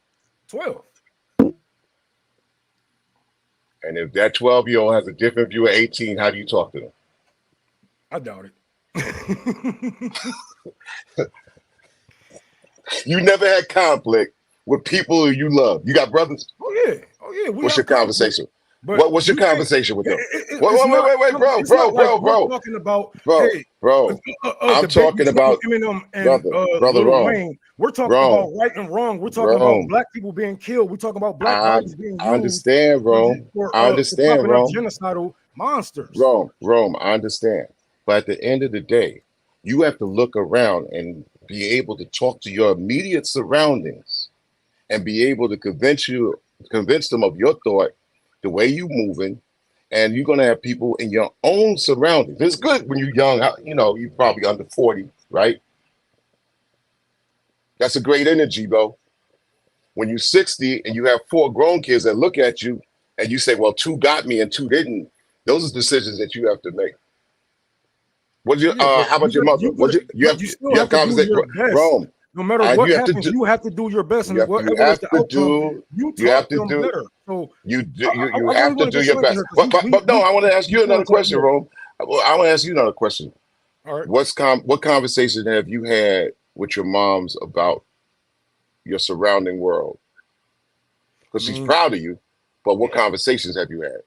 12. And if that 12-year-old has a different view of 18, how do you talk to them? I doubt it. You never had conflict with people who you love. You got brothers? Oh yeah. What's your conversation? What's your conversation with them? Wait, bro. Talking about, I'm talking about Eminem and brother Wayne. We're talking about right and wrong. We're talking about black people being killed. We're talking about black bodies being used. I understand, Rome. I understand, Rome. Genocidal monsters. Rome, I understand. But at the end of the day, you have to look around and be able to talk to your immediate surroundings and be able to convince them of your thought, the way you moving, and you're going to have people in your own surroundings. It's good when you're young, you're probably under 40, right? That's a great energy, though. When you're 60 and you have 4 grown kids that look at you and you say, well, 2 got me and 2 didn't, those are decisions that you have to make. How about your mother? You have conversation, Rome. No matter what happens, you have to do your best. And you have to do your best. But no, I want to ask you another question, Rome. I want to ask you another question. All right. What conversation have you had with your moms about your surrounding world? Because she's proud of you, but what conversations have you had?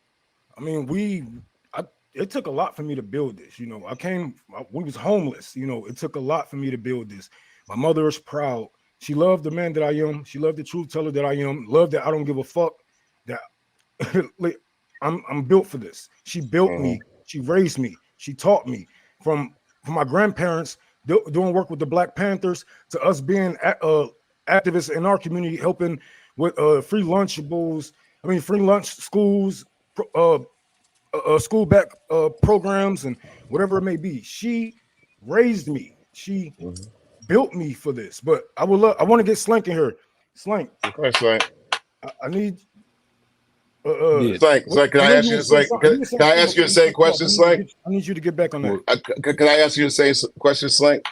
I mean, it took a lot for me to build this. We was homeless. It took a lot for me to build this. My mother is proud. She loved the man that I am. She loved the truth teller that I am. Loved that I don't give a fuck. That I'm built for this. She built me. She raised me. She taught me from my grandparents doing work with the Black Panthers to us being activists in our community, helping with free Lunchables. I mean, free lunch schools, school back programs, and whatever it may be. She raised me. She built me for this. But I want to get Slank in here. Slank. Okay, Slank. I need. Slank, can I ask you the same? Can I ask you the same question, Slank? I need you to get back on that. Can I ask you the same question, Slank?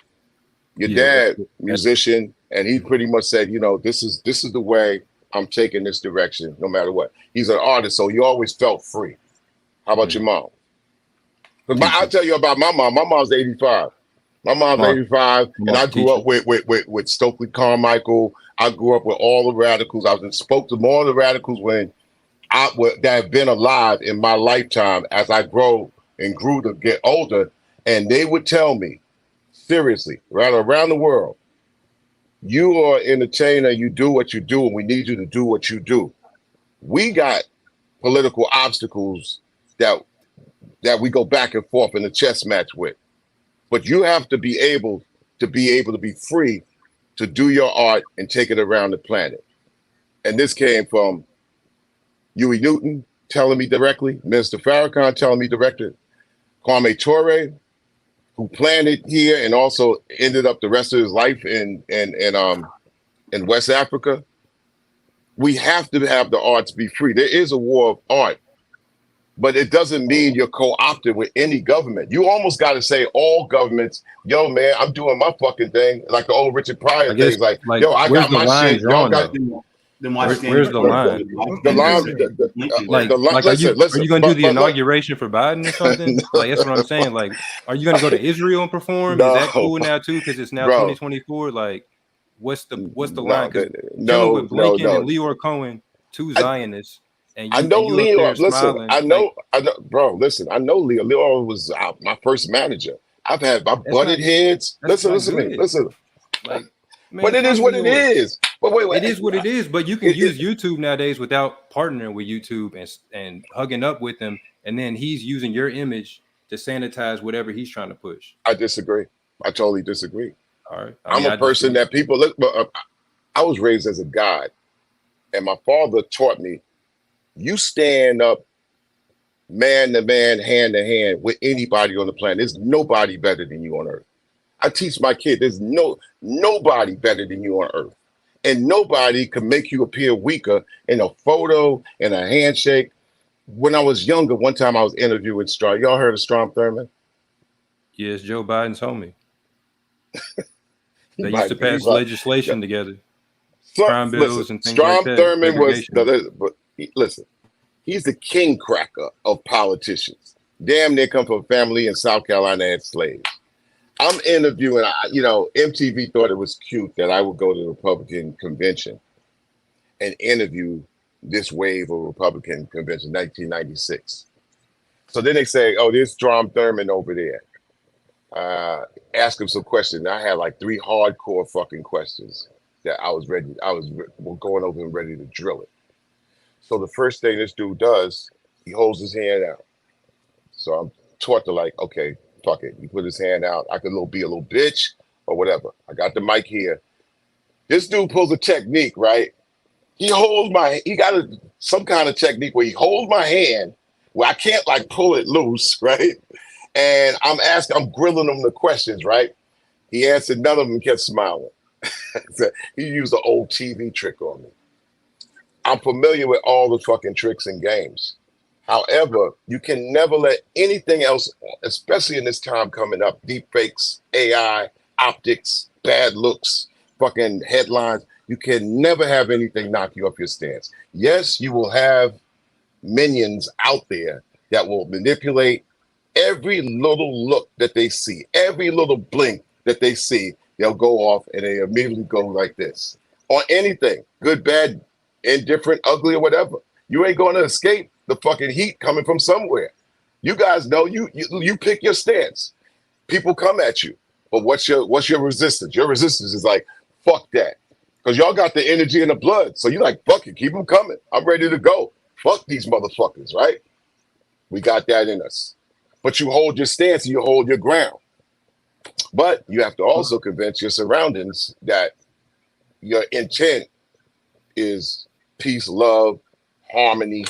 Your dad, musician, and he pretty much said, you know, this is the way I'm taking this direction, no matter what. He's an artist, so he always felt free. How about your mom? I'll tell you about my mom. My mom's 85. My mom's 85, and I grew up with Stokely Carmichael. I grew up with all the radicals. I spoke to more of the radicals that have been alive in my lifetime as I grew to get older, and they would tell me, seriously, right around the world, you are an entertainer, you do what you do, and we need you to do what you do. We got political obstacles that we go back and forth in a chess match with. But you have to be able to be free to do your art and take it around the planet. And this came from Huey Newton telling me directly, Minister Farrakhan telling me directly, Kwame Ture, who planted here and also ended up the rest of his life in West Africa. We have to have the arts be free. There is a war of art, but it doesn't mean you're co-opted with any government. You almost got to say all governments, yo, man, I'm doing my fucking thing. Like the old Richard Pryor things, like, yo, I got my shit. Y'all got. Then where's the line? The line. Are you gonna do the inauguration for Biden or something? Like, that's what I'm saying. Like, are you gonna go to Israel and perform? No. Is that cool now too? Because it's now 2024. Like, what's the line? Because with Blinken and Leor Cohen, two Zionists. And I know Leor. Listen, I know, bro. Listen, I know Leor. Leor was my first manager. I've butted heads. Listen to me. Listen. Like, man, but it is what it is. But wait. It is what it is. But you can use YouTube nowadays without partnering with YouTube and hugging up with them, and then he's using your image to sanitize whatever he's trying to push. I disagree. I totally disagree. All right. I'm a person that people look. I was raised as a God, and my father taught me: you stand up, man to man, hand to hand with anybody on the planet. There's nobody better than you on earth. I teach my kid: there's nobody better than you on earth. And nobody can make you appear weaker in a photo, in a handshake. When I was younger, one time I was interviewed with Strom. Y'all heard of Strom Thurmond? Yes, Joe Biden's homie. They used to pass legislation together. Crime bills and things Strom like that. Thurmond listen, he's the king cracker of politicians. Damn near come from a family in South Carolina had slaves. I'm interviewing, MTV thought it was cute that I would go to the Republican convention and interview this wave of Republican convention, 1996. So then they say, oh, there's Strom Thurmond over there. Ask him some questions. I had like 3 hardcore fucking questions that I was going over and ready to drill it. So the first thing this dude does, he holds his hand out. So I'm taught to like, okay, fuck it. He put his hand out. I could be a little bitch or whatever. I got the mic here. This dude pulls a technique, right? He got some kind of technique where he holds my hand where I can't like pull it loose, right? And I'm grilling him the questions, right? He answered none of them, kept smiling. He used an old TV trick on me. I'm familiar with all the fucking tricks and games. However, you can never let anything else, especially in this time coming up, deep fakes, AI, optics, bad looks, fucking headlines. You can never have anything knock you off your stance. Yes, you will have minions out there that will manipulate every little look that they see, every little blink that they see. They'll go off and they immediately go like this on anything, good, bad, indifferent, ugly, or whatever. You ain't going to escape the fucking heat coming from somewhere. You guys know you pick your stance. People come at you. But what's your resistance? Your resistance is like, fuck that. Because y'all got the energy and the blood. So you're like, fuck it, keep them coming. I'm ready to go. Fuck these motherfuckers, right? We got that in us. But you hold your stance and you hold your ground. But you have to also convince your surroundings that your intent is peace, love, harmony,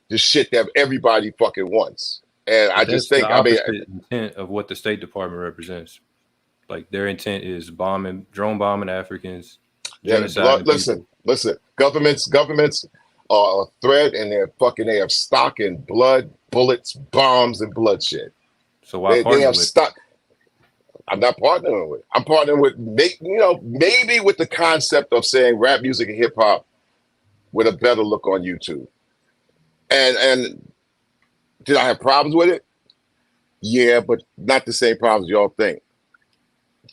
the shit that everybody fucking wants. And I just think, the opposite intent of what the State Department represents. Like their intent is drone bombing Africans. Yeah, listen. Governments are a threat, and they have stock in blood, bullets, bombs, and bloodshed. So why they have stock? I'm not partnering with. I'm partnering with, maybe with the concept of saying rap music and hip hop with a better look on YouTube. And did I have problems with it? Yeah, but not the same problems y'all think.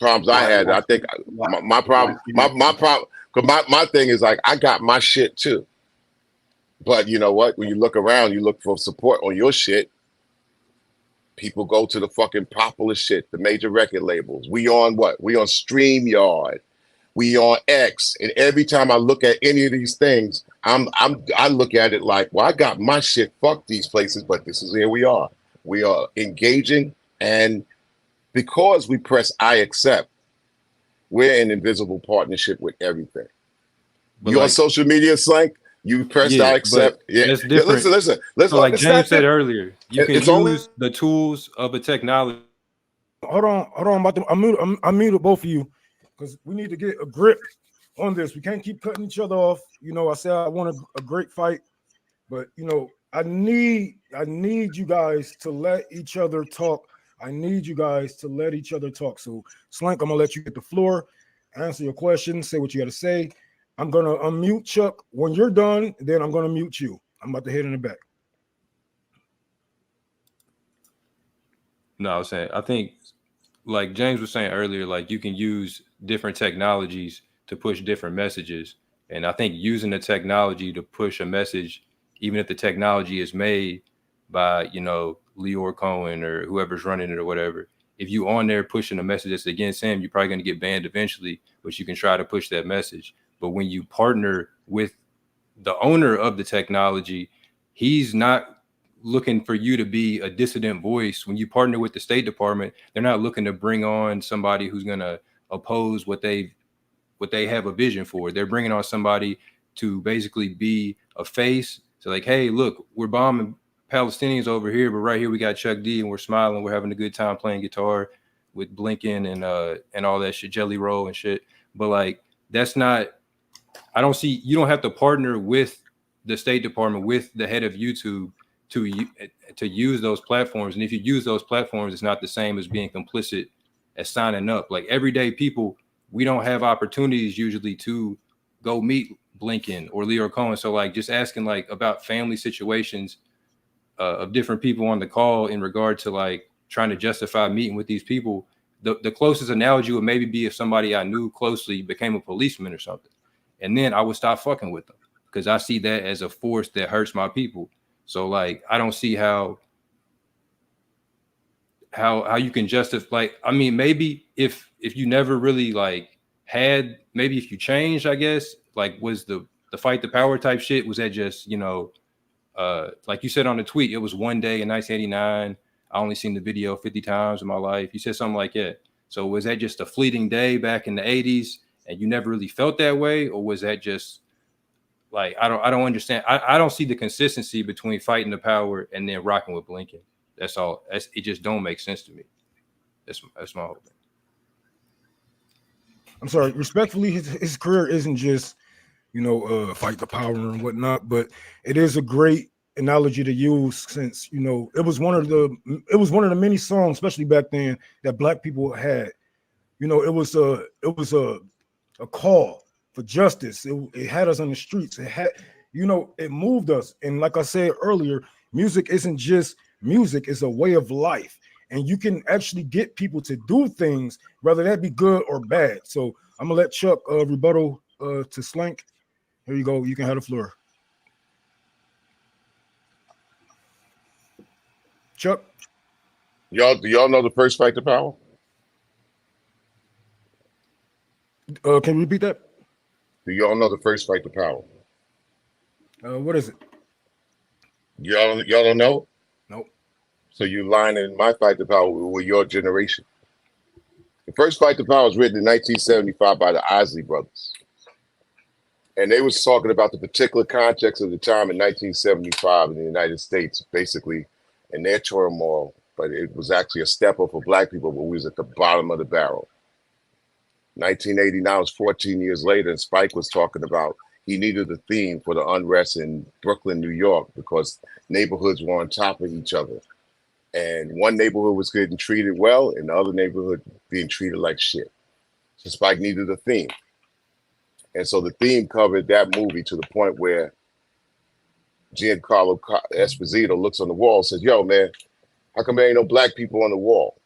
Problems I had. I think my problem. Because my thing is like, I got my shit too. But you know what? When you look around, you look for support on your shit. People go to the fucking popular shit, the major record labels. We on what? We on StreamYard. We on X. And every time I look at any of these things, I look at it like, well, I got my shit. Fuck these places, but this is here we are. We are engaging, and because we press I accept, we're in invisible partnership with everything. But you on social media, Slank? You pressed I accept. Yeah, that's different. Listen. So like James said earlier, you can use the tools of a technology. Hold on. I muted both of you because we need to get a grip on this. We can't keep cutting each other off. I said I want a great fight, but I need you guys to let each other talk. So, Slank, I'm gonna let you get the floor, answer your question, say what you got to say. I'm gonna unmute Chuck when you're done. Then I'm gonna mute you. I'm about to hit in the back. No, I was saying, I think, like James was saying earlier, like you can use different technologies to push different messages, and I think using the technology to push a message, even if the technology is made by Leor Cohen or whoever's running it or whatever, if you on there pushing a message that's against him, you're probably going to get banned eventually, but you can try to push that message. But when you partner with the owner of the technology, he's not looking for you to be a dissident voice. When you partner with the State Department, they're not looking to bring on somebody who's going to oppose what they have a vision for. They're bringing on somebody to basically be a face. So like, hey, look, we're bombing Palestinians over here, but right here we got Chuck D and we're smiling, we're having a good time playing guitar with Blinken and all that shit, Jelly Roll and shit. But like, that's not, I don't see, you don't have to partner with the State Department, with the head of YouTube to use those platforms. And if you use those platforms, it's not the same as being complicit as signing up. Like everyday people, we don't have opportunities usually to go meet Blinken or Leor Cohen. So like just asking like about family situations of different people on the call in regard to like trying to justify meeting with these people. The closest analogy would maybe be if somebody I knew closely became a policeman or something. And then I would stop fucking with them because I see that as a force that hurts my people. So like, I don't see how you can justify, like, I mean, maybe if you never really like had, maybe if you changed, I guess, like was the fight the power type shit, was that just, like you said on the tweet, it was one day in 1989. I only seen the video 50 times in my life. You said something like that. So was that just a fleeting day back in the 80s and you never really felt that way? Or was that just like, I don't understand. I don't see the consistency between fighting the power and then rocking with Blinken. That's all. It just don't make sense to me. That's my whole thing. I'm sorry. Respectfully, his career isn't just, fight the power and whatnot, but it is a great analogy to use since, it was one of the many songs, especially back then, that Black people had. It was a call for justice. It had us on the streets. It had, it moved us. And like I said earlier, music isn't just music, it's a way of life. And you can actually get people to do things, whether that be good or bad. So I'm gonna let Chuck rebuttal to Slank. Here you go. You can have the floor. Chuck? Do y'all know the first fight to power? Can you repeat that? Do y'all know the first fight to power? What is it? Y'all don't know? Nope. So you line in my fight to power with your generation. The first fight to power was written in 1975 by the Isley brothers. And they was talking about the particular context of the time in 1975 in the United States, basically, in their turmoil. But it was actually a step up for Black people, but we was at the bottom of the barrel. 1989 was 14 years later, and Spike was talking about he needed a theme for the unrest in Brooklyn, New York, because neighborhoods were on top of each other. And one neighborhood was getting treated well, and the other neighborhood being treated like shit. So Spike needed a theme. And so the theme covered that movie to the point where Giancarlo Esposito looks on the wall and says, yo, man, how come there ain't no Black people on the wall?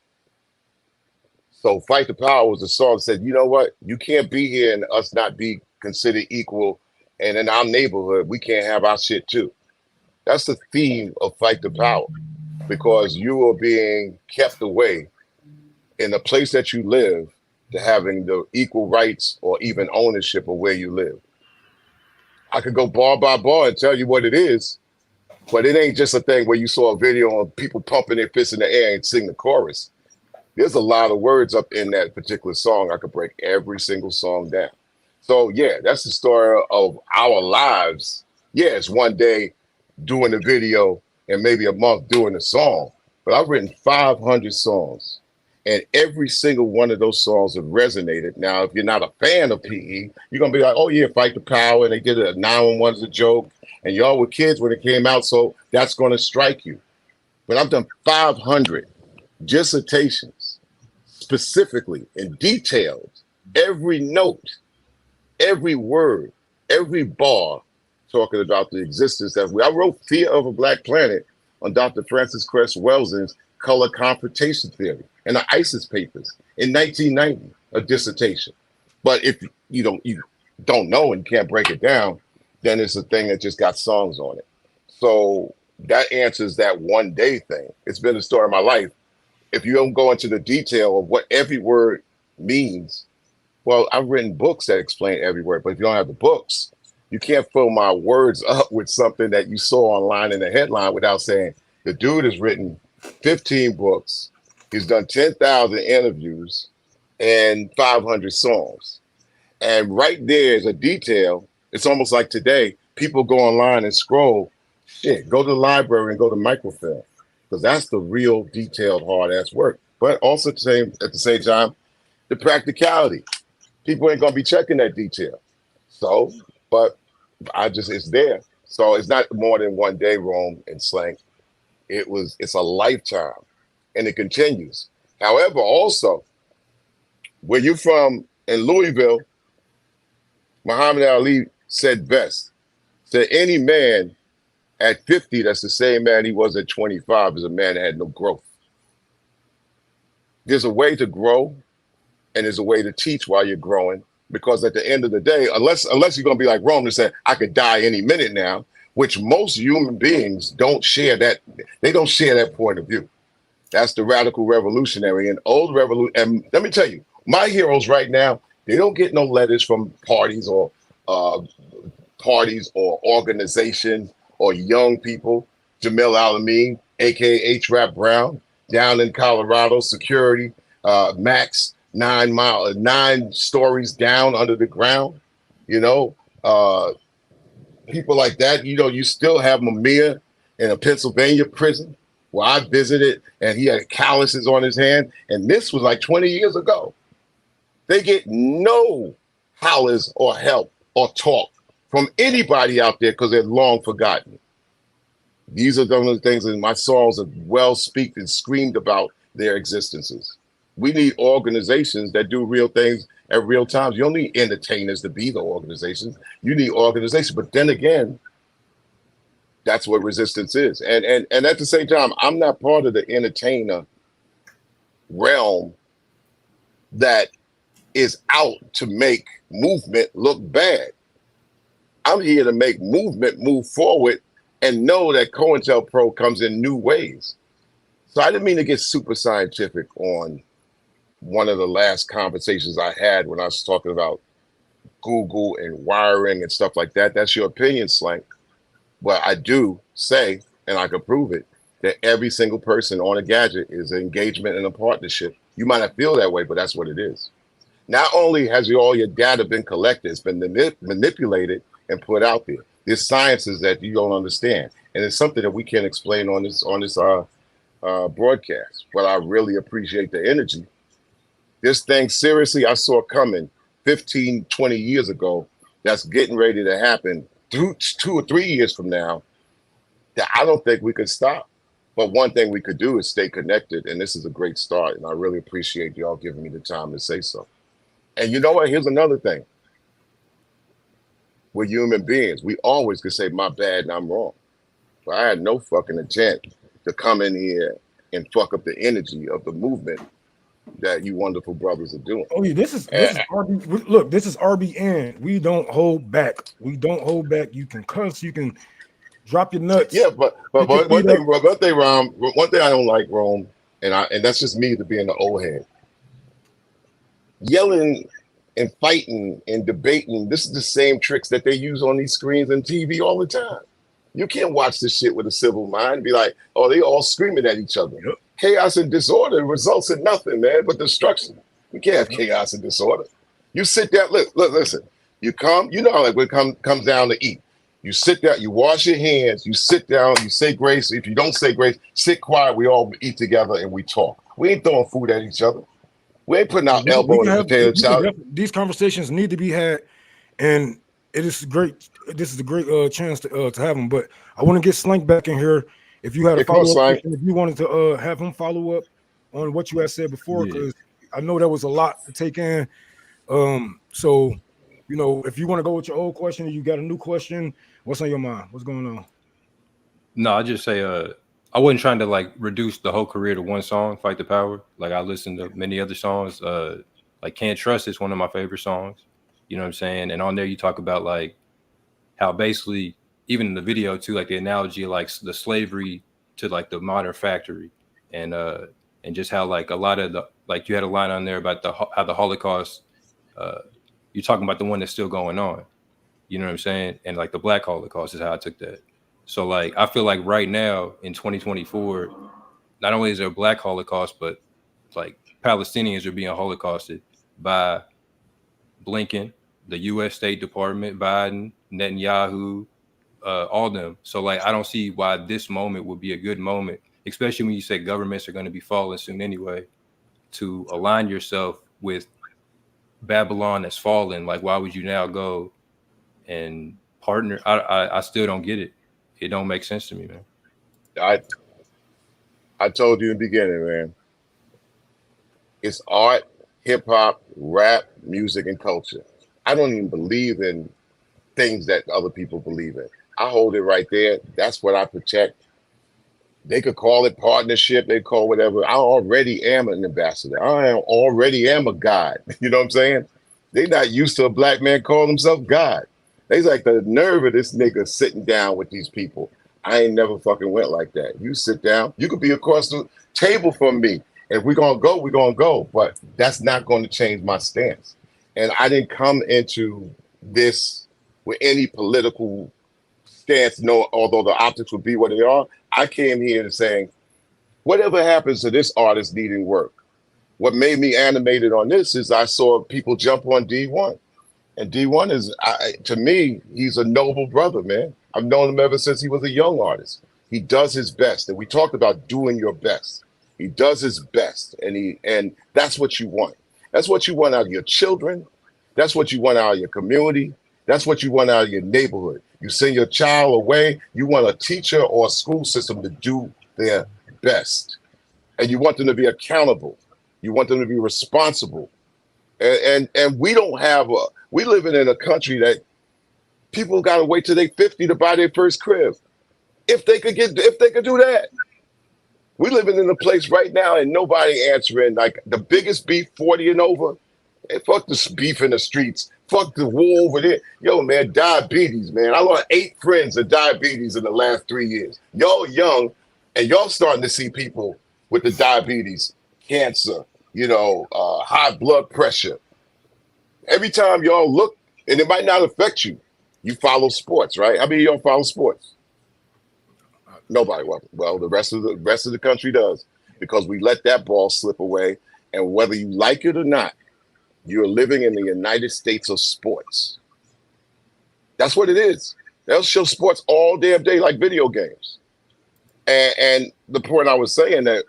So Fight the Power was a song that said, you know what? You can't be here and us not be considered equal. And in our neighborhood, we can't have our shit too. That's the theme of Fight the Power, because you are being kept away in the place that you live to having the equal rights or even ownership of where you live. I could go bar by bar and tell you what it is, but it ain't just a thing where you saw a video of people pumping their fists in the air and sing the chorus. There's a lot of words up in that particular song. I could break every single song down. So yeah, that's the story of our lives. Yeah, it's one day doing the video and maybe a month doing the song, but I've written 500 songs. And every single one of those songs have resonated. Now, if you're not a fan of PE, you're going to be like, oh, yeah, Fight the Power. And they did a 911 as a joke. And y'all were kids when it came out. So that's going to strike you. But I've done 500 dissertations, specifically and detailed, every note, every word, every bar, talking about the existence that I wrote Fear of a Black Planet on Dr. Francis Cress Welsing's color confrontation theory and the ISIS papers in 1990, a dissertation. But if you don't know and can't break it down, then it's a thing that just got songs on it. So that answers that one day thing. It's been the story of my life. If you don't go into the detail of what every word means, well, I've written books that explain every word, but if you don't have the books, you can't fill my words up with something that you saw online in the headline without saying the dude has written 15 books. He's done 10,000 interviews and 500 songs. And right there is a detail. It's almost like today, people go online and scroll. Shit, go to the library and go to microfilm, because that's the real detailed, hard-ass work. But also at the same time, the practicality. People ain't going to be checking that detail. So, but it's there. So it's not more than one day, Rome and Slank. It's a lifetime, and it continues. However, also, where you're from in Louisville, Muhammad Ali said best, said any man at 50 that's the same man he was at 25 is a man that had no growth. There's a way to grow, and there's a way to teach while you're growing, because at the end of the day, unless you're going to be like Rome and say, I could die any minute now, which most human beings don't share that. They don't share that point of view. That's the radical revolutionary and old revolution. And let me tell you, my heroes right now, they don't get no letters from parties or organizations or young people. Jamil Alameen, aka H-Rap Brown, down in Colorado, security, Max, 9 stories down under the ground, people like that. You still have Mamiya in a Pennsylvania prison where I visited, and he had calluses on his hand. And this was like 20 years ago. They get no hollers or help or talk from anybody out there because they're long forgotten. These are some of the things that my songs have well speak and screamed about their existences. We need organizations that do real things at real times. You don't need entertainers to be the organizations. You need organizations. But then again, that's what resistance is. And at the same time, I'm not part of the entertainer realm that is out to make movement look bad. I'm here to make movement move forward and know that COINTELPRO comes in new ways. So I didn't mean to get super scientific on one of the last conversations I had when I was talking about Google and wiring and stuff like that. That's your opinion, Slank. But I do say, and I can prove it, that every single person on a gadget is an engagement and a partnership. You might not feel that way, but that's what it is. Not only has all your data been collected, it's been manipulated and put out there. There's sciences that you don't understand, and it's something that we can't explain on this broadcast. But I really appreciate the energy. This thing, seriously, I saw coming 15, 20 years ago. That's getting ready to happen 2 or 3 years from now. That I don't think we could stop. But one thing we could do is stay connected, and this is a great start. And I really appreciate y'all giving me the time to say so. And you know what? Here's another thing. We're human beings. We always could say, my bad and I'm wrong. But I had no fucking intent to come in here and fuck up the energy of the movement that you wonderful brothers are doing. Oh yeah, this is RB. Look, this is RBN. We don't hold back. We don't hold back. You can cuss. You can drop your nuts. Yeah, but one thing, Rom, one thing I don't like, Rome, and that's just me to being the old head. Yelling and fighting and debating. This is the same tricks that they use on these screens and TV all the time. You can't watch this shit with a civil mind and be like, oh, they all screaming at each other. Yep. Chaos and disorder results in nothing, man, but destruction. We can't have chaos and disorder. You sit there, look, listen. You come, you know, like when it comes down to eat. You sit down, you wash your hands, you sit down, you say grace. If you don't say grace, sit quiet. We all eat together and we talk. We ain't throwing food at each other. We ain't putting our elbow in the potato salad. These conversations need to be had, and it is great. This is a great chance to have them. But I want to get Slank back in here. If you had a follow-up, if you wanted to have him follow up on what you had said before, because I know there was a lot to take in. So, you know, if you want to go with your old question, or you got a new question, what's on your mind? What's going on? No, I just say I wasn't trying to like reduce the whole career to one song, Fight the Power. Like I listened to many other songs. Like Can't Trust is one of my favorite songs. You know what I'm saying? And on there you talk about like how basically even in the video too, like the analogy of like the slavery to like the modern factory, and just how like a lot of the, like you had a line on there about how the Holocaust, you're talking about the one that's still going on. You know what I'm saying? And like the Black Holocaust is how I took that. So like I feel like right now in 2024, not only is there a Black Holocaust, but like Palestinians are being holocausted by Blinken, the U.S. State Department, Biden, Netanyahu, all of them. So like I don't see why this moment would be a good moment, especially when you say governments are going to be falling soon anyway, to align yourself with Babylon that's fallen. Like why would you now go and partner? I still don't get it. It don't make sense to me, man. I told you in the beginning, man. It's art, hip hop, rap, music, and culture. I don't even believe in things that other people believe in. I hold it right there. That's what I protect. They could call it partnership. They call whatever. I already am an ambassador. I already am a god. You know what I'm saying? They not used to a black man calling himself God. They like the nerve of this nigga sitting down with these people. I ain't never fucking went like that. You sit down. You could be across the table from me. If we're going to go, we're going to go. But that's not going to change my stance. And I didn't come into this with any political stance, no, although the optics would be what they are. I came here to saying, whatever happens to this artist needing work, what made me animated on this is I saw people jump on D1. And D1 is, to me, he's a noble brother, man. I've known him ever since he was a young artist. He does his best. And we talked about doing your best. He does his best. And that's what you want. That's what you want out of your children. That's what you want out of your community. That's what you want out of your neighborhood. You send your child away, you want a teacher or a school system to do their best. And you want them to be accountable. You want them to be responsible. And we don't have we living in a country that people got to wait till they 50 to buy their first crib. If they could do that. We living in a place right now and nobody answering, like the biggest beef 40 and over. Hey, fuck this beef in the streets. Fuck the war over there. Yo, man, diabetes, man. I lost 8 friends of diabetes in the last 3 years. Y'all young and y'all starting to see people with the diabetes, cancer, high blood pressure. Every time y'all look, and it might not affect you, you follow sports, right? How many of y'all follow sports? Nobody. Well, the rest of the country does, because we let that ball slip away. And whether you like it or not, you're living in the United States of sports. That's what it is. They'll show sports all damn day like video games. And the point I was saying that,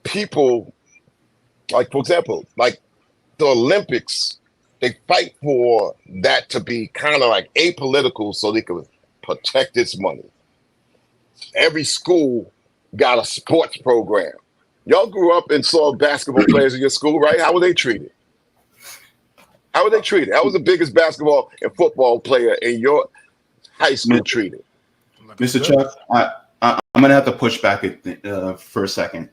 people, like, for example, like the Olympics, they fight for that to be kind of like apolitical so they can protect its money. Every school got a sports program. Y'all grew up and saw basketball players in your school, right? How were they treated? How were they treated? How was the biggest basketball and football player in your high school treated? Mr. Chuck, I'm going to have to push back for a second.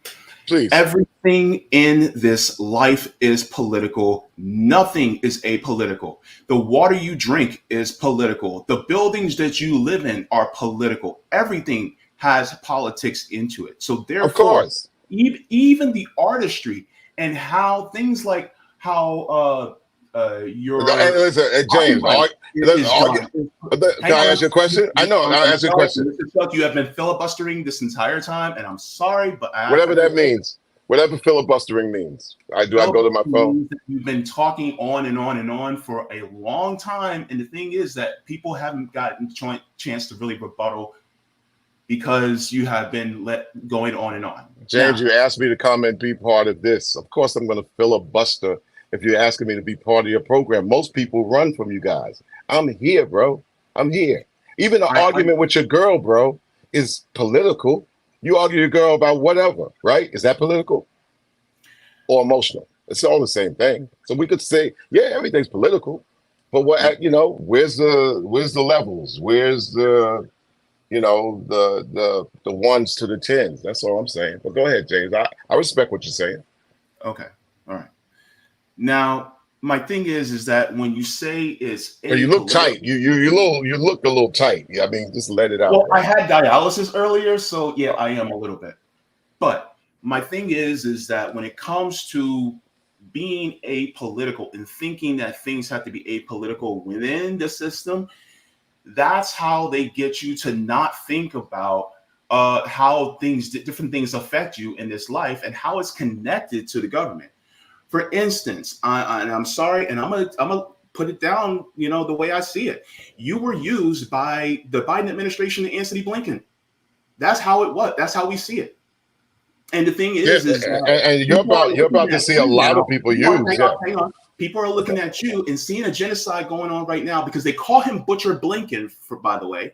Please. Everything in this life is political. Nothing is apolitical. The water you drink is political. The buildings that you live in are political. Everything has politics into it. So therefore, of course, even the artistry and how things like how your James, can I ask you a question? I know. I'll ask you a question. Mr. Chuck, you have been filibustering this entire time, and I'm sorry, but whatever that means, whatever filibustering means, I go to my phone. You've been talking on and on and on for a long time, and the thing is that people haven't gotten a chance to really rebuttal because you have been going on and on. James, you asked me to come and be part of this. Of course, I'm going to filibuster if you're asking me to be part of your program. Most people run from you guys. I'm here, bro. I'm here. Even the argument with your girl, bro, is political. You argue your girl about whatever, right? Is that political or emotional? It's all the same thing. So we could say, yeah, everything's political, but what, where's the levels? Where's the ones to the tens? That's all I'm saying. But go ahead, James. I respect what you're saying. Okay. All right. Now, my thing is that when you say it's you look tight. You look a little tight. I mean, just let it out. Well, I had dialysis earlier, so yeah, I am a little bit. But my thing is that when it comes to being apolitical and thinking that things have to be apolitical within the system, that's how they get you to not think about how different things affect you in this life and how it's connected to the government. For instance, I'm sorry, and I'm gonna put it down, the way I see it. You were used by the Biden administration and Anthony Blinken. That's how it was. That's how we see it. And the thing is and you're about to see a lot of people use. Hang on. People are looking at you and seeing a genocide going on right now because they call him Butcher Blinken, by the way.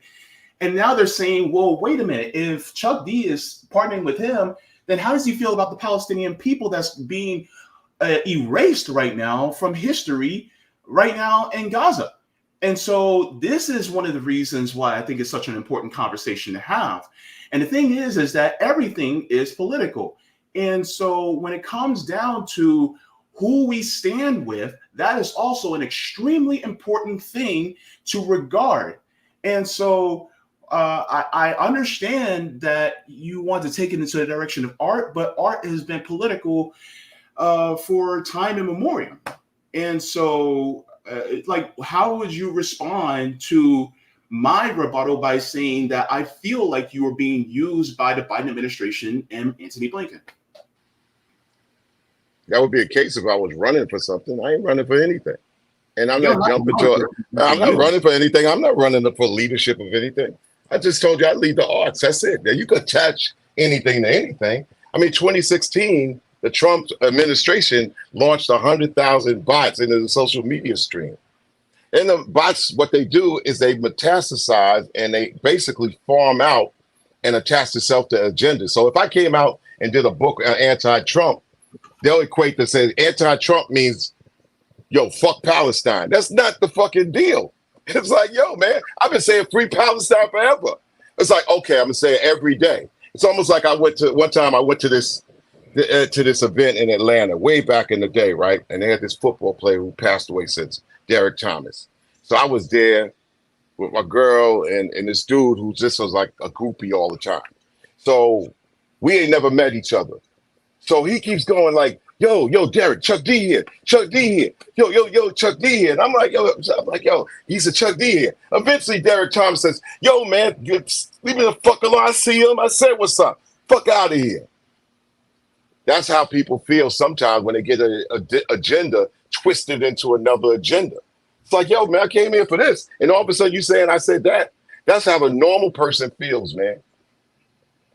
And now they're saying, well, wait a minute. If Chuck D is partnering with him, then how does he feel about the Palestinian people that's being erased right now from history right now in Gaza? And so this is one of the reasons why I think it's such an important conversation to have. And the thing is that everything is political. And so when it comes down to who we stand with, that is also an extremely important thing to regard. And so I understand that you want to take it into the direction of art, but art has been political for time immemorial. And so how would you respond to my rebuttal by saying that I feel like you are being used by the Biden administration and Anthony Blinken? That would be a case if I was running for something. I ain't running for anything. And I'm not jumping to it. I'm not running for anything. I'm not running for leadership of anything. I just told you I lead the arts. That's it. Now, you could attach anything to anything. I mean, 2016, the Trump administration launched 100,000 bots into the social media stream. And the bots, what they do is they metastasize and they basically farm out and attach themselves to agenda. So if I came out and did a book anti-Trump, they'll equate to say anti-Trump means, yo, fuck Palestine. That's not the fucking deal. It's like, yo, man, I've been saying free Palestine forever. It's like, okay, I'm gonna say it every day. It's almost like I went to this event in Atlanta way back in the day, right? And they had this football player who passed away since, Derek Thomas. So I was there with my girl and this dude who just was like a groupie all the time. So we ain't never met each other. So he keeps going like, yo, Derek, Chuck D here, Chuck D here, yo, Chuck D here. And I'm like, yo, he's a Chuck D here. Eventually, Derek Thomas says, yo, man, leave me the fuck alone. I see him. I said, what's up? Fuck out of here. That's how people feel sometimes when they get an agenda twisted into another agenda. It's like, yo, man, I came here for this. And all of a sudden you saying I said that. That's how a normal person feels, man.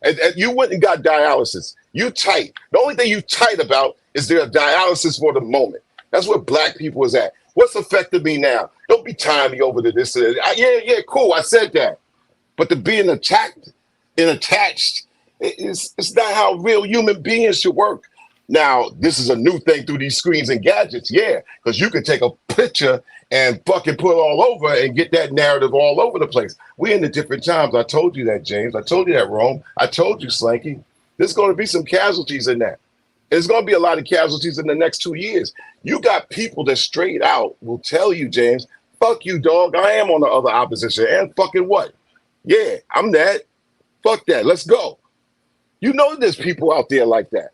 And you went and got dialysis. You tight. The only thing you tight about is their dialysis for the moment. That's where black people is at. What's affecting me now? Don't be tying me over to this. Yeah, cool. I said that. But to being attacked and attached, it's not how real human beings should work. Now, this is a new thing through these screens and gadgets, yeah, because you can take a picture and fucking put it all over and get that narrative all over the place. We're in the different times. I told you that, James. I told you that, Rome. I told you, Slanky. There's going to be some casualties in that. There's going to be a lot of casualties in the next 2 years. You got people that straight out will tell you, James, fuck you, dog. I am on the other opposition. And fucking what? Yeah, I'm that. Fuck that. Let's go. You know there's people out there like that.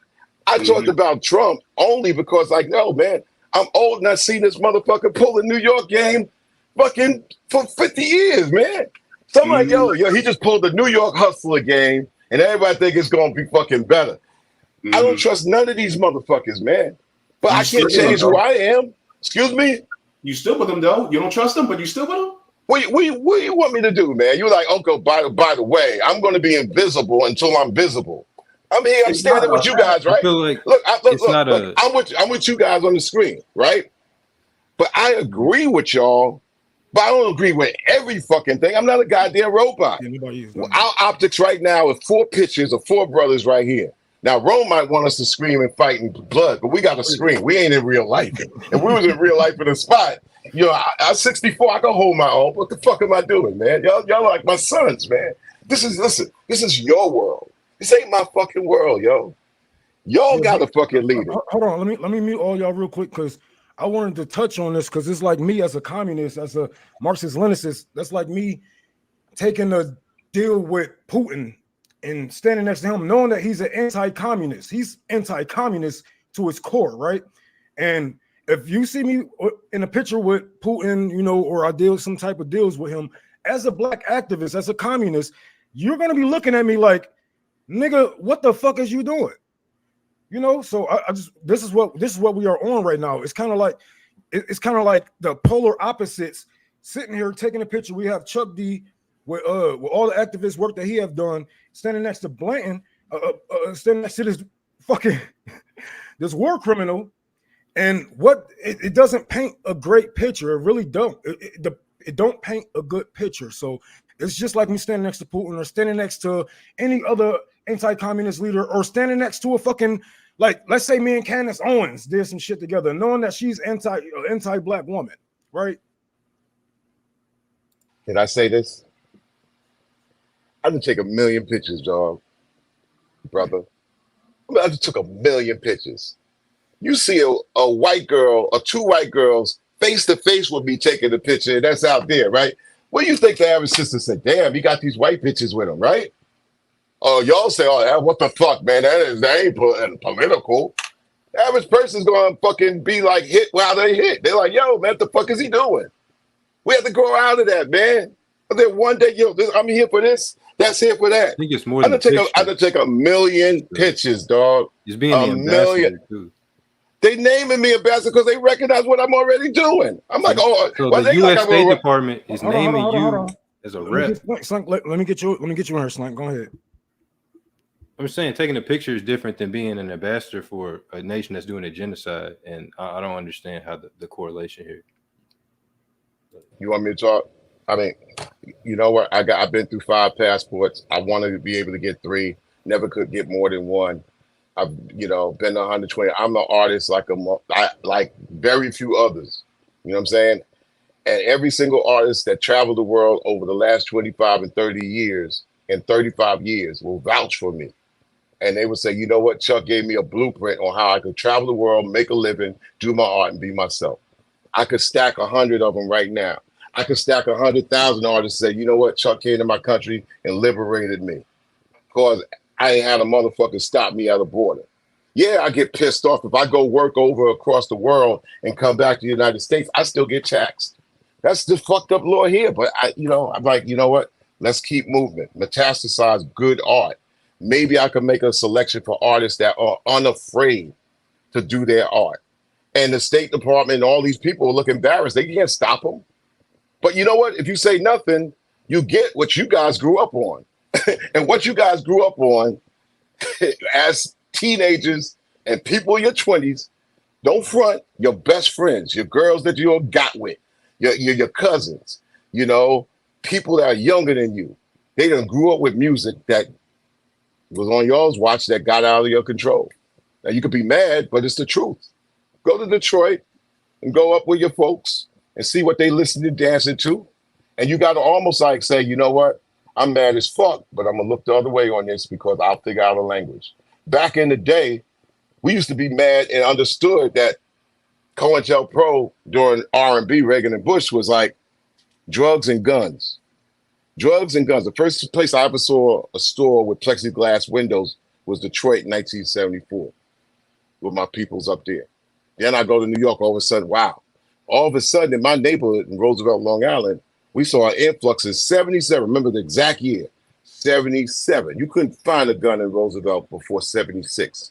I talked about Trump only because, like, no, man, I'm old and I've seen this motherfucker pull the New York game fucking for 50 years, man. So I'm like, yo, he just pulled the New York Hustler game and everybody think it's going to be fucking better. I don't trust none of these motherfuckers, man. But I can't change who I am. Excuse me? You still with them, though? You don't trust them, but you still with them? What do you want me to do, man? You're like, Uncle, by the way, I'm going to be invisible until I'm visible. I'm here. I'm standing with you guys, right? I feel like look, I'm with you guys on the screen, right? But I agree with y'all, but I don't agree with every fucking thing. I'm not a goddamn robot. Our optics right now is 4 pictures of 4 brothers right here. Now, Rome might want us to scream and fight in blood, but we got to scream. We ain't in real life. If we was in real life in a spot, you know, I'm 64. I can hold my own. What the fuck am I doing, man? Y'all like my sons, man. This is your world. This ain't my fucking world, yo. Y'all got a fucking leader. Hold on, let me mute all y'all real quick because I wanted to touch on this because it's like me as a communist, as a Marxist-Leninist. That's like me taking a deal with Putin and standing next to him, knowing that he's an anti-communist. He's anti-communist to his core, right? And if you see me in a picture with Putin, you know, or I deal some type of deals with him, as a black activist, as a communist, you're gonna be looking at me like, nigga, what the fuck is you doing? You know, so I just this is what we are on right now. It's kind of like the polar opposites sitting here taking a picture. We have Chuck D with all the activist work that he have done, standing next to Blanton, standing next to this fucking this war criminal, and what it doesn't paint a great picture. It really don't. It don't paint a good picture. So it's just like me standing next to Putin or standing next to any other anti-communist leader or standing next to a fucking, like, let's say me and Candace Owens did some shit together, knowing that she's anti-black woman, right? Can I say this? I didn't take a million pictures, dog, brother. I just took a million pictures. You see a white girl or 2 white girls face to face with me taking the picture, and that's out there, right? What do you think the average sister said? Damn, he got these white bitches with him, right? Oh, y'all say, oh, what the fuck, man? That ain't political. The average person's gonna fucking be like hit while they hit. They're like, yo, man, what the fuck is he doing? We have to grow out of that, man. And then one day, yo, I'm here for this. That's here for that. I think it's more than I had to take a million pictures, dog. He's being the ambassador too. They naming me ambassador because they recognize what I'm already doing. I'm like, oh, so the U.S. State Department is naming you as a rep. Let me get you in here, Slank. Go ahead. I'm saying taking a picture is different than being an ambassador for a nation that's doing a genocide, and I don't understand how the correlation here. You want me to talk? I mean, you know what? I've been through 5 passports. I wanted to be able to get 3. Never could get more than 1. I've, been to 120. I'm an artist like very few others. You know what I'm saying? And every single artist that traveled the world over the last 25 and 30 years and 35 years will vouch for me. And they would say, you know what? Chuck gave me a blueprint on how I could travel the world, make a living, do my art, and be myself. I could stack 100 of them right now. I could stack 100,000 artists and say, you know what? Chuck came to my country and liberated me. Because I ain't had a motherfucker stop me at a border. Yeah, I get pissed off if I go work over across the world and come back to the United States. I still get taxed. That's the fucked up law here. But I'm like, you know what? Let's keep moving. Metastasize good art. Maybe I can make a selection for artists that are unafraid to do their art. And the State Department and all these people look embarrassed. They can't stop them. But you know what? If you say nothing, you get what you guys grew up on. And what you guys grew up on as teenagers and people in your 20s, don't front your best friends, your girls that you got with, your cousins, people that are younger than you. They done grew up with music that was on y'all's watch that got out of your control. Now you could be mad, but it's the truth. Go to Detroit and go up with your folks and see what they listening and dancing to. And you got to almost like say, you know what? I'm mad as fuck, but I'm gonna look the other way on this because I'll figure out a language. Back in the day, we used to be mad and understood that COINTELPRO during R&B, Reagan and Bush was like drugs and guns. Drugs and guns. The first place I ever saw a store with plexiglass windows was Detroit in 1974 with my peoples up there. Then I go to New York, all of a sudden, wow. All of a sudden in my neighborhood in Roosevelt, Long Island, we saw an influx in 77. Remember the exact year, 77. You couldn't find a gun in Roosevelt before 76.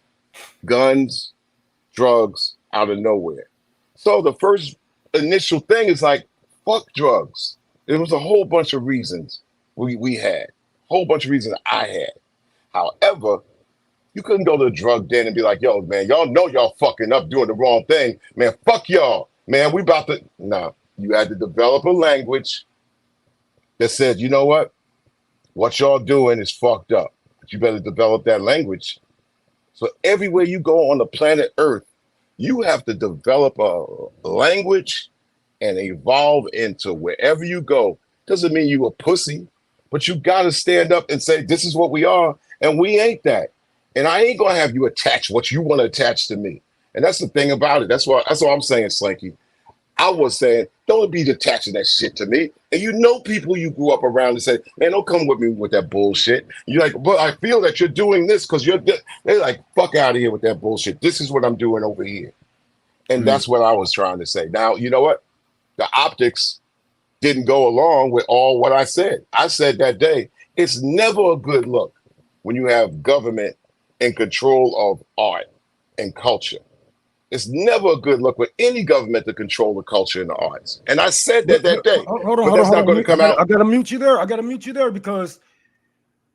Guns, drugs, out of nowhere. So the first initial thing is like, fuck drugs. There was a whole bunch of reasons we had, a whole bunch of reasons I had. However, you couldn't go to the drug den and be like, yo, man, y'all know y'all fucking up doing the wrong thing. Man, fuck y'all. Man, we about to, no. You had to develop a language that said, you know what y'all doing is fucked up. But you better develop that language. So everywhere you go on the planet Earth, you have to develop a language and evolve into wherever you go. Doesn't mean you a pussy, but you got to stand up and say, this is what we are, and we ain't that. And I ain't going to have you attach what you want to attach to me. And that's the thing about it. That's what I'm saying, Slanky. I was saying, don't be attaching that shit to me. And people you grew up around and say, man, don't come with me with that bullshit. You're like, but I feel that you're doing this because they're like, fuck out of here with that bullshit. This is what I'm doing over here. And that's what I was trying to say. Now, you know what? The optics didn't go along with all what I said. I said that day, it's never a good look when you have government in control of art and culture. It's never a good look with any government to control the culture and the arts. And I said that day. Hold on. I gotta mute you there because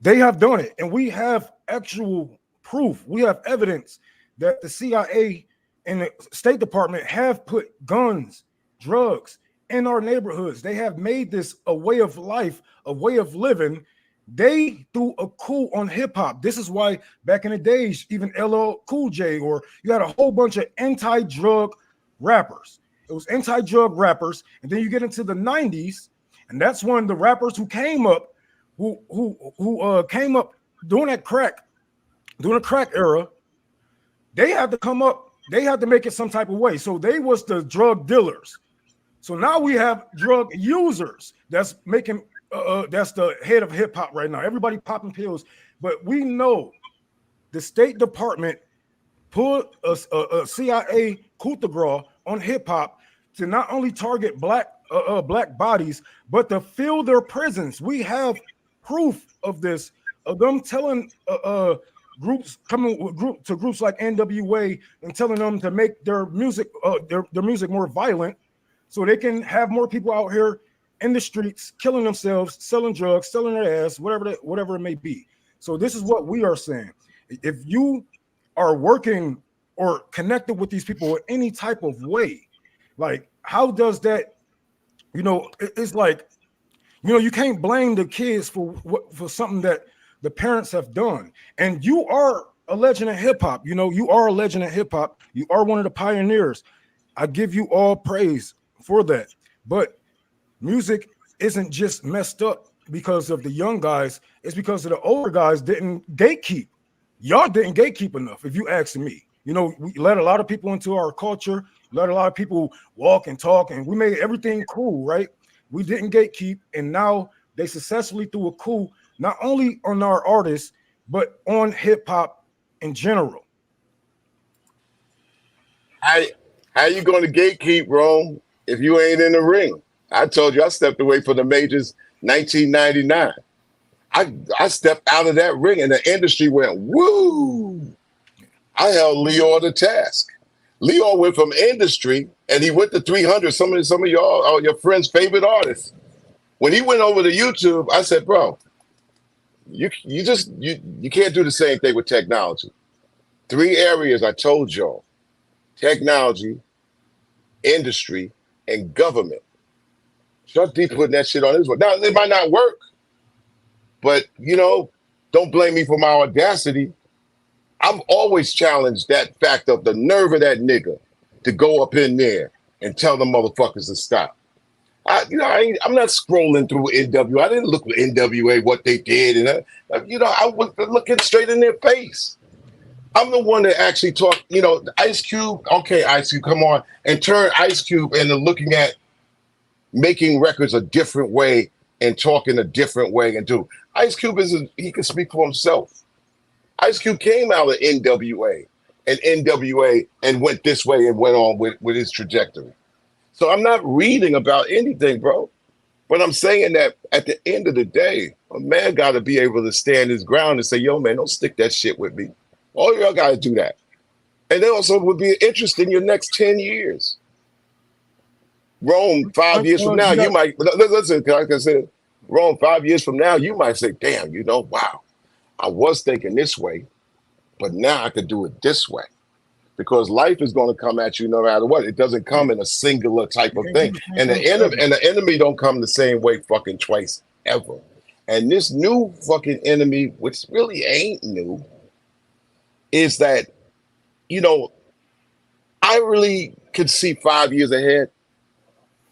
they have done it. And we have actual proof. We have evidence that the CIA and the State Department have put guns, drugs in our neighborhoods. They have made this a way of life, a way of living. They threw a coup on hip hop. This is why back in the days, even LL Cool J, or you had a whole bunch of anti-drug rappers. It was anti-drug rappers, and then you get into the 90s, and that's when the rappers who came up, who came up during the crack era, they had to come up. They had to make it some type of way. So they was the drug dealers. So now we have drug users that's making. That's the head of hip hop right now. Everybody popping pills, but we know the State Department put a CIA coup de grace on hip hop to not only target black bodies, but to fill their prisons. We have proof of this, of them telling groups coming to groups like NWA and telling them to make their music more violent, so they can have more people out here in the streets, killing themselves, selling drugs, selling their ass, whatever it may be. So this is what we are saying. If you are working or connected with these people in any type of way, like how does that, it's like, you can't blame the kids for something that the parents have done. And you are a legend of hip hop. You are a legend of hip hop. You are one of the pioneers. I give you all praise for that. But music isn't just messed up because of the young guys. It's because of the older guys didn't gatekeep. Y'all didn't gatekeep enough, if you ask me. We let a lot of people into our culture, let a lot of people walk and talk, and we made everything cool, right? We didn't gatekeep, and now they successfully threw a coup, not only on our artists, but on hip hop in general. How you going to gatekeep, Rome, if you ain't in the ring? I told you I stepped away from the majors 1999. I stepped out of that ring and the industry went, woo! I held Leo to task. Leo went from industry and he went to 300, some of y'all, your friends' favorite artists. When he went over to YouTube, I said, bro, you can't do the same thing with technology. 3 areas I told y'all: technology, industry, and government. Chuck D putting that shit on his one. Now, it might not work, but, don't blame me for my audacity. I've always challenged that fact of the nerve of that nigga to go up in there and tell the motherfuckers to stop. I'm not scrolling through NWA. I didn't look at NWA, what they did. And, I was looking straight in their face. I'm the one that actually talked, Ice Cube. Okay, Ice Cube, come on. And turn Ice Cube into looking at making records a different way and talking a different way and do. Ice Cube he can speak for himself. Ice Cube came out of NWA and went this way and went on with his trajectory. So I'm not reading about anything, bro. But I'm saying that at the end of the day, a man got to be able to stand his ground and say, yo, man, don't stick that shit with me. All y'all got to do that. And they also would be interested in your next 10 years. Rome, 5 years from now, you might, listen, like I said, Rome, 5 years from now, you might say, damn, wow, I was thinking this way, but now I could do it this way. Because life is going to come at you no matter what. It doesn't come in a singular type of thing. And the enemy don't come the same way fucking twice ever. And this new fucking enemy, which really ain't new, is that, I really could see 5 years ahead.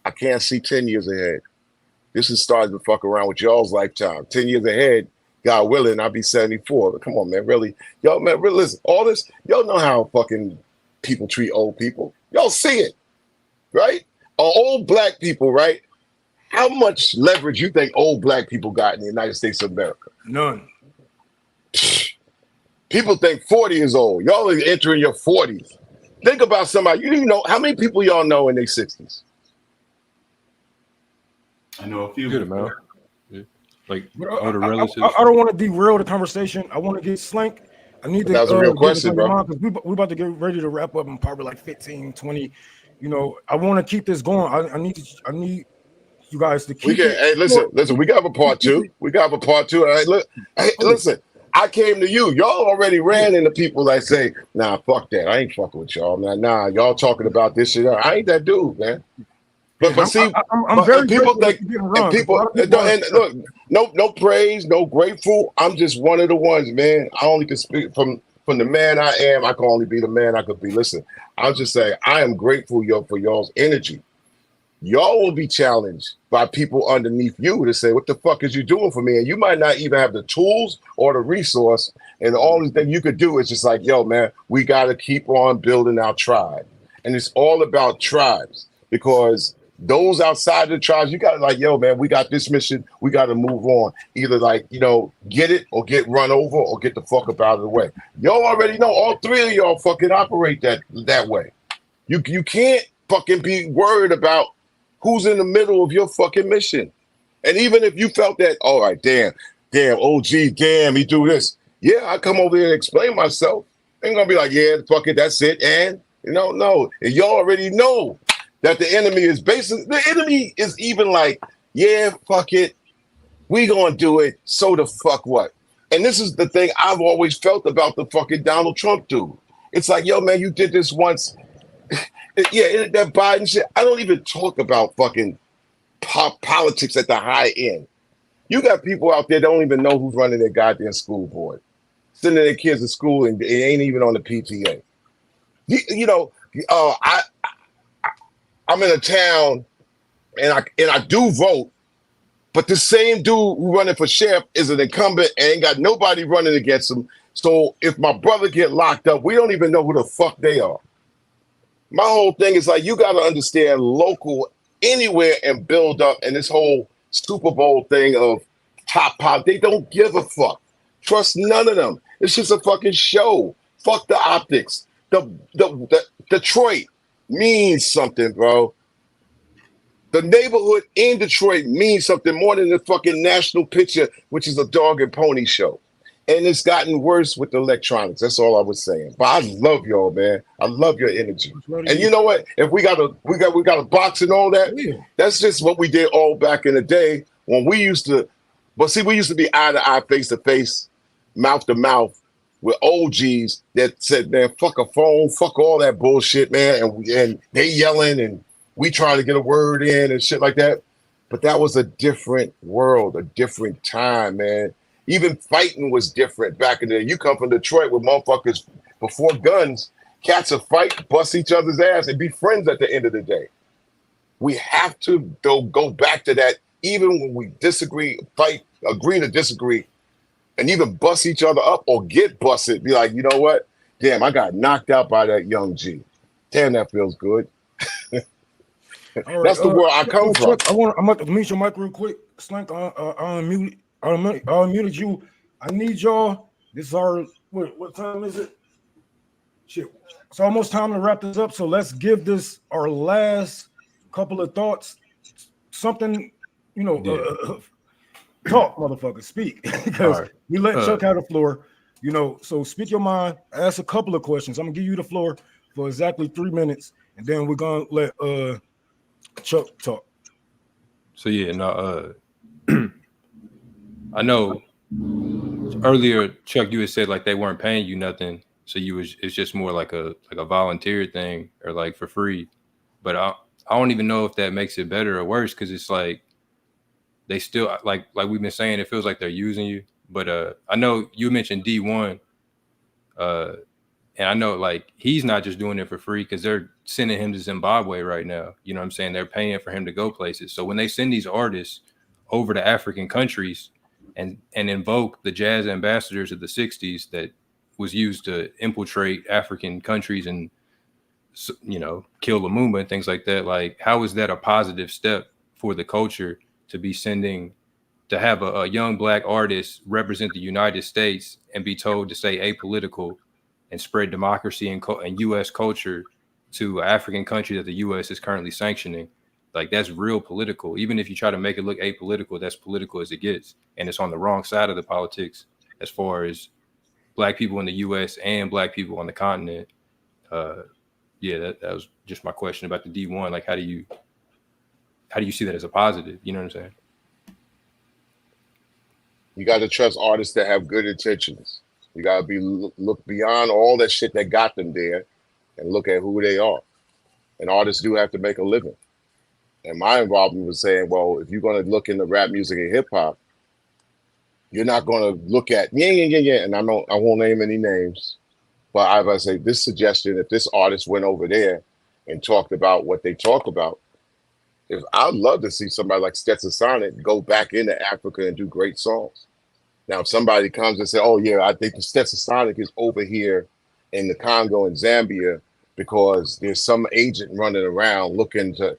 I can't see 10 years ahead. This is starting to fuck around with y'all's lifetime. 10 years ahead, God willing, I'll be 74. Come on, man, really. Y'all, man, really, listen, all this, y'all know how fucking people treat old people. Y'all see it, right? Old black people, right? How much leverage you think old black people got in the United States of America? None. People think 40 is old. Y'all are entering your 40s. Think about somebody, you don't even know, how many people y'all know in their 60s? I know a few. Good amount. Yeah. Like, I don't want to derail the conversation. I want to get Slank. I need to. That was a real question, bro. Because we're about to get ready to wrap up in probably like 15, 20. I want to keep this going. I need you guys to keep it. Hey, listen. We got a part 2. We got a part 2. All right, look. Hey, listen. I came to you. Y'all already ran into people that say, nah, fuck that. I ain't fucking with y'all, man. Nah, y'all talking about this shit. I ain't that dude, man. But see, I'm very people think, and people, and look, no praise, no grateful. I'm just one of the ones, man. I only can speak from the man I am. I can only be the man I could be. Listen, I'll just say I am grateful for y'all's energy. Y'all will be challenged by people underneath you to say, what the fuck is you doing for me? And you might not even have the tools or the resource. And all the thing you could do is just like, yo, man, we got to keep on building our tribe. And it's all about tribes, because those outside the tribes, you got to like, yo, man, we got this mission. We got to move on. Either like, get it or get run over or get the fuck up out of the way. Y'all already know all 3 of y'all fucking operate that way. You can't fucking be worried about who's in the middle of your fucking mission. And even if you felt that, all right, damn, OG, damn, he do this. Yeah, I come over here and explain myself. Ain't gonna be like, yeah, fuck it, that's it. And no. And y'all already know that the enemy is even like, yeah, fuck it. We gonna do it. So the fuck what? And this is the thing I've always felt about the fucking Donald Trump dude. It's like, yo, man, you did this once. Yeah, that Biden shit. I don't even talk about fucking politics at the high end. You got people out there that don't even know who's running their goddamn school board, sending their kids to school and they ain't even on the PTA. I'm in a town and I do vote, but the same dude who running for sheriff is an incumbent and ain't got nobody running against him. So if my brother get locked up, we don't even know who the fuck they are. My whole thing is like, you got to understand local anywhere and build up. And this whole Super Bowl thing of top pop, they don't give a fuck. Trust none of them. It's just a fucking show. Fuck the optics. the Detroit means something, bro. The neighborhood in Detroit means something more than the fucking national picture, which is a dog and pony show. And it's gotten worse with the electronics. That's all I was saying. But I love y'all, man. I love your energy. And you know what? If we got a box and all that, Yeah. that's just what we did all back in the day when we used to. But see, we used to be eye to eye, face to face, mouth to mouth with OGs that said, "Man, fuck a phone, fuck all that bullshit, man." And they yelling and we trying to get a word in and shit like that. But that was a different world, a different time, man. Even fighting was different back in the day. You come from Detroit with motherfuckers before guns, cats will fight, bust each other's ass, and be friends at the end of the day. We have to go back to that, even when we disagree, fight, agree to disagree, and even bust each other up or get busted. Be like, you know what? Damn, I got knocked out by that young G. Damn, that feels good. Right, that's the world I come from. Chuck, I'm about to mute your mic real quick. Slank, I unmuted you. I need y'all. This is our what time is it? Shit, it's almost time to wrap this up. So let's give this our last couple of thoughts. Something, talk, motherfucker, speak, because we let Chuck have the floor. So speak your mind. Ask a couple of questions. I'm gonna give you the floor for exactly 3 minutes, and then we're gonna let Chuck talk. So yeah, no, I know earlier, Chuck, you had said like they weren't paying you nothing, so it's just more like a volunteer thing or like for free. But I don't even know if that makes it better or worse, because it's like they still like we've been saying, it feels like they're using you. But I know you mentioned D1, and I know like he's not just doing it for free, because they're sending him to Zimbabwe right now. You know what I'm saying? They're paying for him to go places. So when they send these artists over to African countries and invoke the jazz ambassadors of the 60s that was used to infiltrate African countries and, kill Lumumba and things like that, like how is that a positive step for the culture to be sending, to have a young Black artist represent the United States and be told to stay apolitical and spread democracy and U.S. culture to an African country that the U.S. is currently sanctioning? Like, that's real political. Even if you try to make it look apolitical, that's political as it gets. And it's on the wrong side of the politics as far as Black people in the U.S. and Black people on the continent. That was just my question about the D1. Like, how do you see that as a positive? You know what I'm saying? You got to trust artists that have good intentions. You got to look beyond all that shit that got them there and look at who they are. And artists do have to make a living. And my involvement was saying, well, if you're going to look into rap music and hip hop, you're not going to look at, and I won't name any names, but I would say this suggestion, if this artist went over there and talked about what they talk about, I'd love to see somebody like Stetson Sonic go back into Africa and do great songs. Now, if somebody comes and say, oh yeah, I think the Stetson Sonic is over here in the Congo and Zambia because there's some agent running around looking to,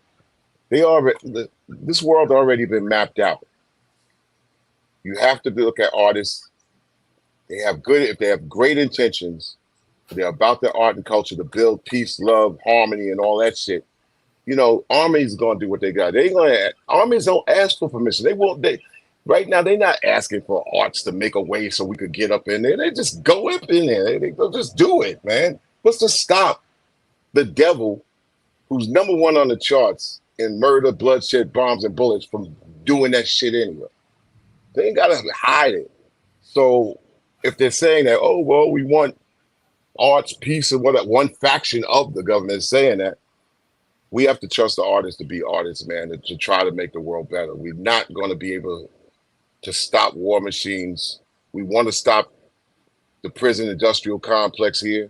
this world already been mapped out. You have to look at artists. If they have great intentions, they're about their art and culture to build peace, love, harmony, and all that shit. Armies gonna do what they got. Armies don't ask for permission. Right now they're not asking for arts to make a way so we could get up in there. They just go up in there. They'll just do it, man. What's to stop the devil, who's number one on the charts in murder, bloodshed, bombs, and bullets, from doing that shit anyway? They ain't gotta hide it. So if they're saying that, oh well, we want arts, peace, and what one faction of the government is saying that, we have to trust the artists to be artists, man, to try to make the world better. We're not going to be able to stop war machines. We want to stop the prison industrial complex here.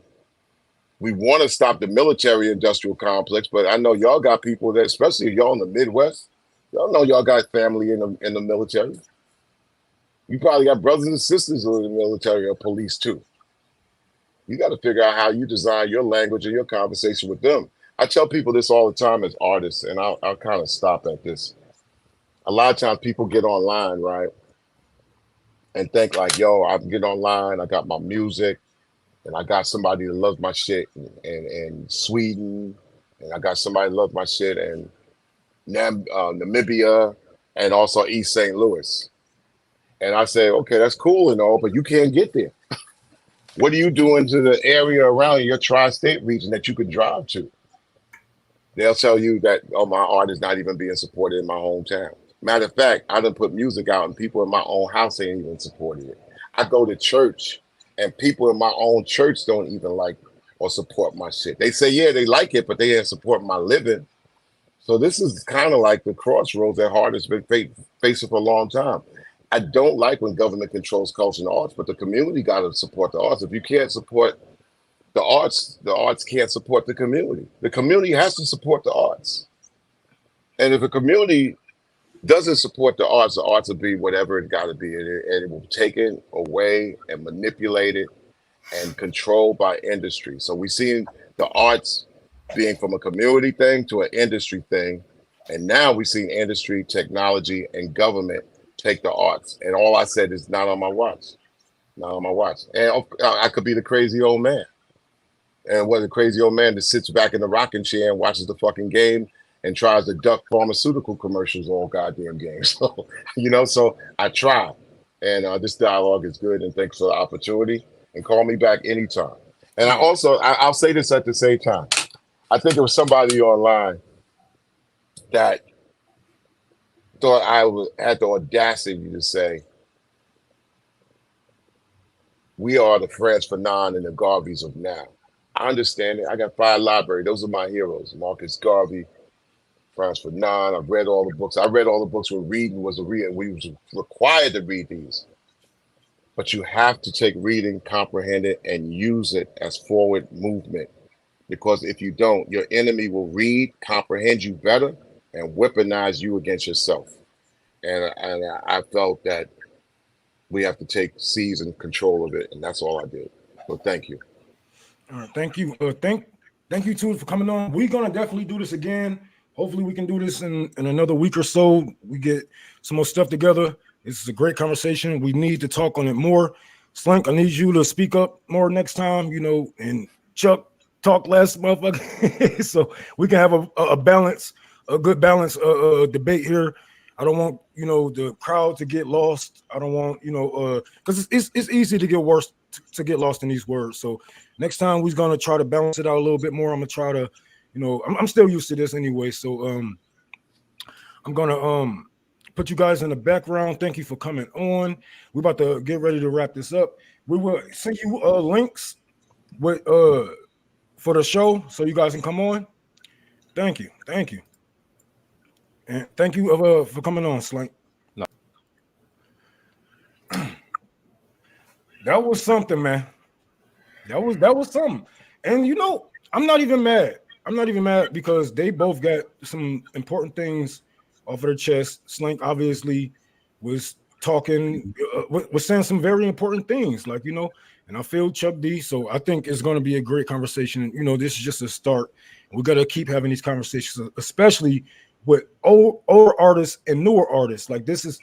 We want to stop the military industrial complex, but I know y'all got people that, especially if y'all in the Midwest, y'all know y'all got family in the military. You probably got brothers and sisters who are in the military or police too. You got to figure out how you design your language and your conversation with them. I tell people this all the time as artists, and I'll kind of stop at this. A lot of times people get online, right, and think like, yo, I can get online, I got my music, and I got somebody that loves my shit in Sweden, and I got somebody that loves my shit in Namibia, and also East St. Louis. And I say, okay, that's cool and all, but you can't get there. What are you doing to the area around your tri-state region that you could drive to? They'll tell you that, oh, my art is not even being supported in my hometown. Matter of fact, I done put music out and people in my own house ain't even supporting it. I go to church and people in my own church don't even like or support my shit. They say, yeah, they like it, but they didn't support my living. So this is kind of like the crossroads that Hart has been facing for a long time. I don't like when government controls culture and arts, but the community got to support the arts. If you can't support the arts can't support the community. The community has to support the arts. And if a community doesn't support the arts will be whatever it got to be. And it will be taken away and manipulated and controlled by industry. So we've seen the arts being from a community thing to an industry thing. And now we've seen industry, technology, and government take the arts. And all I said is not on my watch. Not on my watch. And I could be the crazy old man. And what the crazy old man that sits back in the rocking chair and watches the fucking game and tries to duck pharmaceutical commercials all goddamn game. So, so I try. And this dialogue is good. And thanks for the opportunity. And call me back anytime. And I'll say this at the same time. I think there was somebody online that thought I had the audacity to say, we are the Franz Fanon and the Garveys of now. I understand it. I got 5 libraries. Those are my heroes. Marcus Garvey, Franz Fanon. I've read all the books. I read all the books when reading was a read. We was required to read these. But you have to take reading, comprehend it, and use it as forward movement. Because if you don't, your enemy will read, comprehend you better, and weaponize you against yourself. And I felt that we have to take seize and control of it, and that's all I did. So thank you. All right, thank you. Thank you too for coming on. We're gonna definitely do this again. Hopefully we can do this in another week or so. We get some more stuff together. This is a great conversation. We need to talk on it more. Slank, I need you to speak up more next time, and Chuck talk less, motherfucker. So we can have a balance, a good balance debate here. I don't want the crowd to get lost. I don't want because it's easy to get worse to get lost in these words. So next time we're gonna try to balance it out a little bit more. I'm gonna try to I'm still used to this anyway. So I'm gonna put you guys in the background. Thank you for coming on. We're about to get ready to wrap this up. We will send you links with for the show so you guys can come on. Thank you. And thank you for coming on, Slank. No. That was something, man. That was something. And I'm not even mad. I'm not even mad because they both got some important things off of their chest. Slank obviously was talking, was saying some very important things, and I feel Chuck D. So I think it's going to be a great conversation. This is just a start. We got to keep having these conversations, especially with older artists and newer artists. Like, this is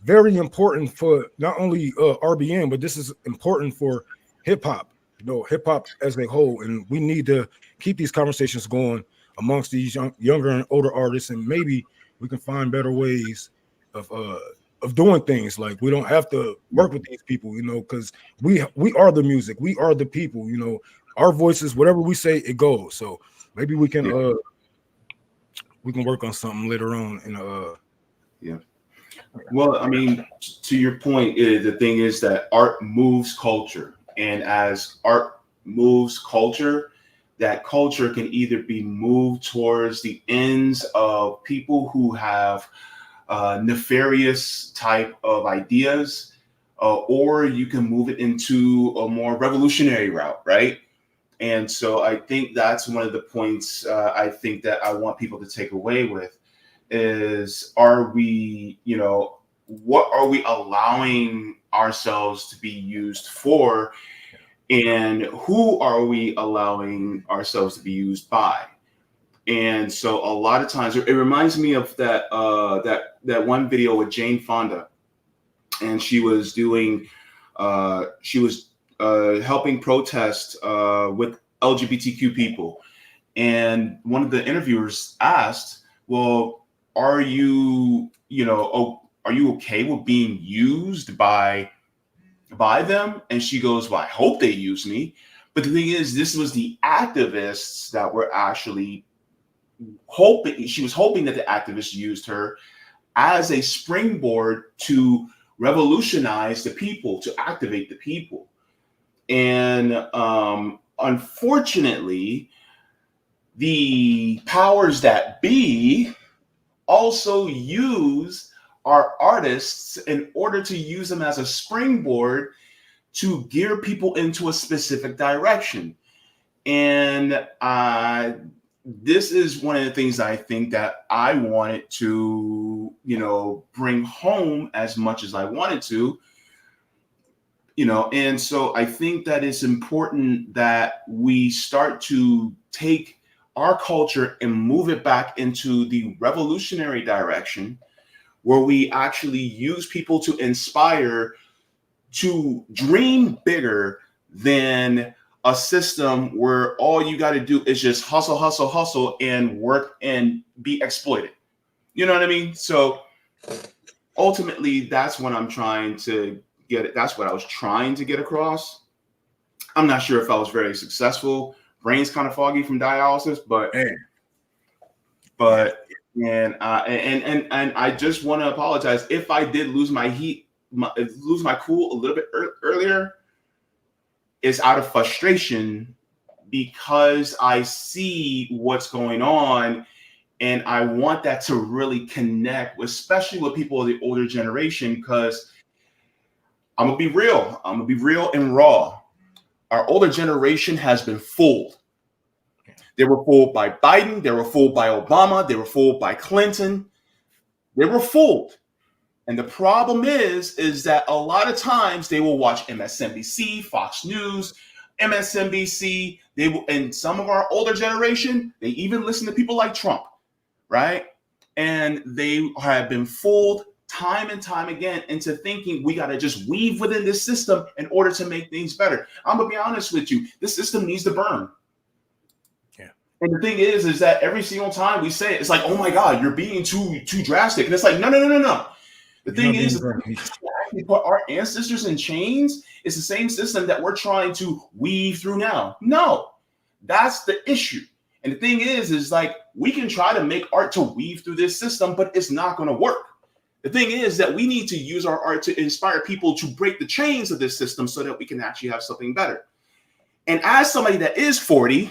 very important for not only RBN, but this is important for hip hop, hip hop as a whole. And we need to keep these conversations going amongst these younger and older artists, and maybe we can find better ways of doing things. Like, we don't have to work with these people, because we are the music, we are the people, our voices, whatever we say, it goes. So maybe we can work on something later on. Yeah. Well, I mean, to your point, the thing is that art moves culture, and as art moves culture, that culture can either be moved towards the ends of people who have nefarious type of ideas, or you can move it into a more revolutionary route, right? And so I think that's one of the points I think that I want people to take away with is, are we, what are we allowing ourselves to be used for? And who are we allowing ourselves to be used by? And so a lot of times it reminds me of that one video with Jane Fonda, and she was doing helping protest with LGBTQ people. And one of the interviewers asked, well, are you okay with being used by them? And she goes, well, I hope they use me. But the thing is, this was the activists that were actually hoping, she was hoping that the activists used her as a springboard to revolutionize the people, to activate the people. And unfortunately, the powers that be also use our artists in order to use them as a springboard to gear people into a specific direction. And this is one of the things I think that I wanted to, bring home as much as I wanted to, and so I think that it's important that we start to take our culture and move it back into the revolutionary direction, where we actually use people to inspire to dream bigger than a system where all you got to do is just hustle, hustle, hustle and work and be exploited. You know what I mean? So ultimately, that's what I'm trying to get it. That's what I was trying to get across. I'm not sure if I was very successful. Brain's kind of foggy from dialysis, but I just want to apologize if I did lose my cool a little bit earlier. It's out of frustration because I see what's going on, and I want that to really connect, especially with people of the older generation. Because I'm gonna be real and raw. Our older generation has been fooled. They were fooled by Biden. They were fooled by Obama. They were fooled by Clinton. They were fooled. And the problem is that a lot of times they will watch MSNBC, Fox News, MSNBC. They will, and some of our older generation, they even listen to people like Trump, right? And they have been fooled time and time again into thinking we got to just weave within this system in order to make things better. I'm gonna be honest with you. This system needs to burn. Yeah. And the thing is that every single time we say it, it's like, oh my God, you're being too drastic. And it's like, no. The thing is, we put our ancestors in chains. It's the same system that we're trying to weave through now. No, that's the issue. And the thing is like, we can try to make art to weave through this system, but it's not going to work. The thing is that we need to use our art to inspire people to break the chains of this system so that we can actually have something better. And as somebody that is 40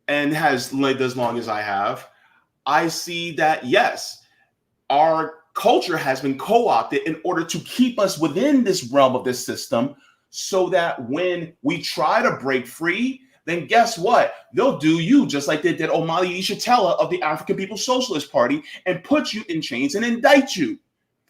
and has lived as long as I have, I see that, yes, our culture has been co-opted in order to keep us within this realm of this system, so that when we try to break free, then guess what? They'll do you just like they did Omali Yeshitela of the African People's Socialist Party and put you in chains and indict you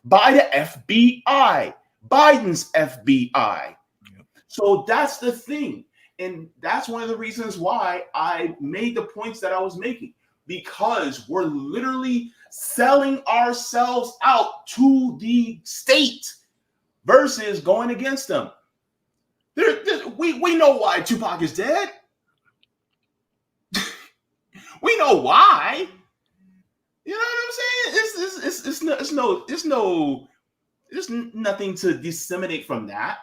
by the FBI, Biden's FBI. Yep. So that's the thing. And that's one of the reasons why I made the points that I was making, because we're literally selling ourselves out to the state versus going against them. We know why Tupac is dead. We know why. You know what I'm saying? There's nothing to disseminate from that.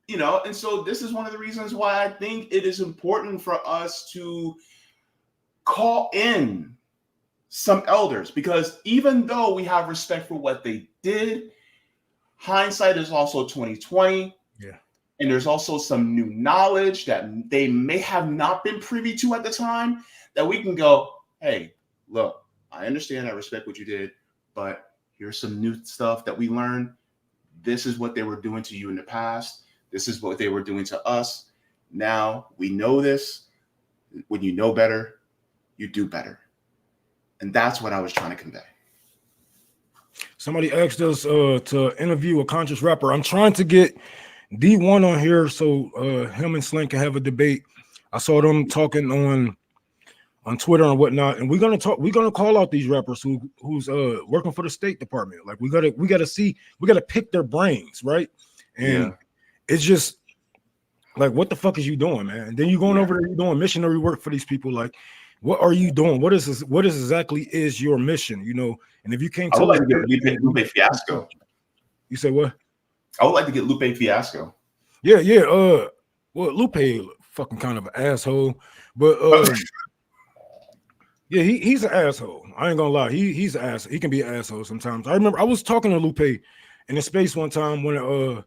And so this is one of the reasons why I think it is important for us to call in some elders, because even though we have respect for what they did, hindsight is also 2020. Yeah. And there's also some new knowledge that they may have not been privy to at the time that we can go, hey, look, I understand, I respect what you did, but here's some new stuff that we learned. This is what they were doing to you in the past. This is what they were doing to us. Now we know this. When you know better, you do better. And that's what I was trying to convey. Somebody asked us to interview a conscious rapper. I'm trying to get D1 on here so him and Slank can have a debate. I saw them talking on Twitter and whatnot, and we're gonna call out these rappers who's working for the State Department. Like we gotta pick their brains, right? And it's just like, what the fuck is you doing, man? And then you going over there, you doing missionary work for these people. Like, what are you doing? What is this? What is exactly is your mission? You know, and if you can't I tell would us, like to get Lupe Fiasco. You say what? I would like to get Lupe Fiasco. Yeah. Well, Lupe fucking kind of an asshole, but yeah, he's an asshole. I ain't gonna lie. He's an asshole. He can be an asshole sometimes. I remember I was talking to Lupe in a space one time when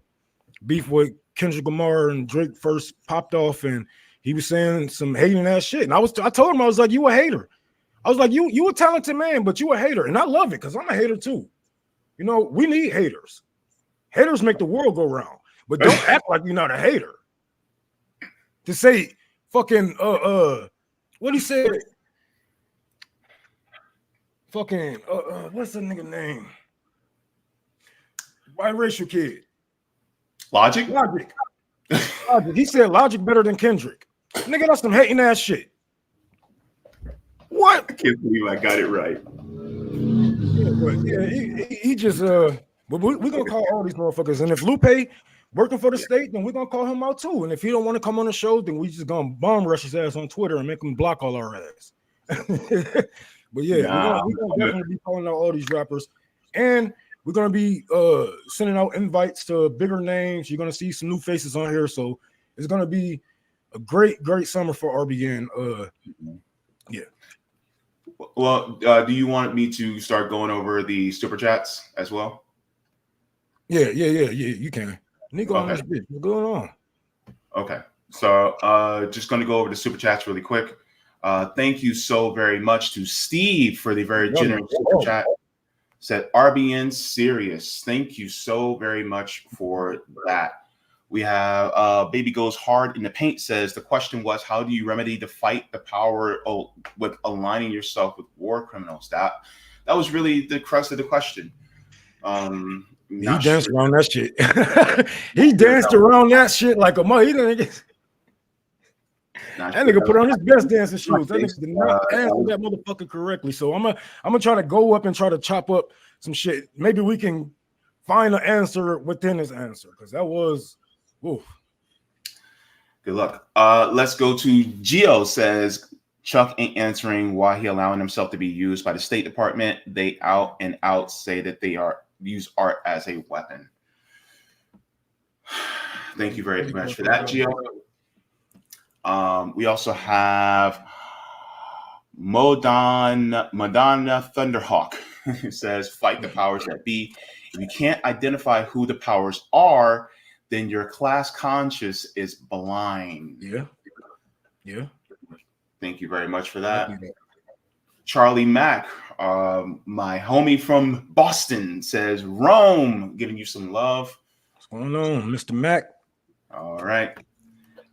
beef with Kendrick Lamar and Drake first popped off, and he was saying some hating ass shit. And I told him, I was like, you a hater. I was like, you a talented man, but you a hater. And I love it because I'm a hater too. You know, we need haters. Haters make the world go round. But don't act like you're not a hater. To say fucking what he said. Fucking what's the nigga name? Biracial kid. Logic. He said Logic better than Kendrick. Nigga, that's some hating ass shit. What? I can't believe I got it right. He just but we're gonna call all these motherfuckers. And if Lupe working for the state, then we're gonna call him out too. And if he don't want to come on the show, then we just gonna bomb rush his ass on Twitter and make him block all our ass. But yeah, we're gonna definitely be calling out all these rappers, and we're gonna be sending out invites to bigger names. You're gonna see some new faces on here, so it's gonna be a great summer for RBN. Yeah. Well, do you want me to start going over the super chats as well? Yeah. You can. Nico on this bitch. What's going on? Okay, so just going to go over the super chats really quick. Thank you so very much to Steve for the very generous super chat. Said RBN serious. Thank you so very much for that. We have Baby Goes Hard in the Paint says the question was, how do you remedy to fight the power with aligning yourself with war criminals? That was really the crux of the question. He danced around that shit. He danced around that shit like a mother. He didn't get... That nigga put on his best dancing shoes. That nigga did not answer that motherfucker correctly. So I'm gonna try to go up and try to chop up some shit. Maybe we can find an answer within his answer, because that was oof. Good luck. Let's go to Gio says Chuck ain't answering why he allowing himself to be used by the State Department. They out and out say that they use art as a weapon. Thank you very much for that, Gio. We also have Madonna Thunderhawk. It says, fight the powers that be. If you can't identify who the powers are, then your class conscious is blind. Yeah. Thank you very much for that. Charlie Mack, my homie from Boston, says, Rome, giving you some love. What's going on, Mr. Mack? All right.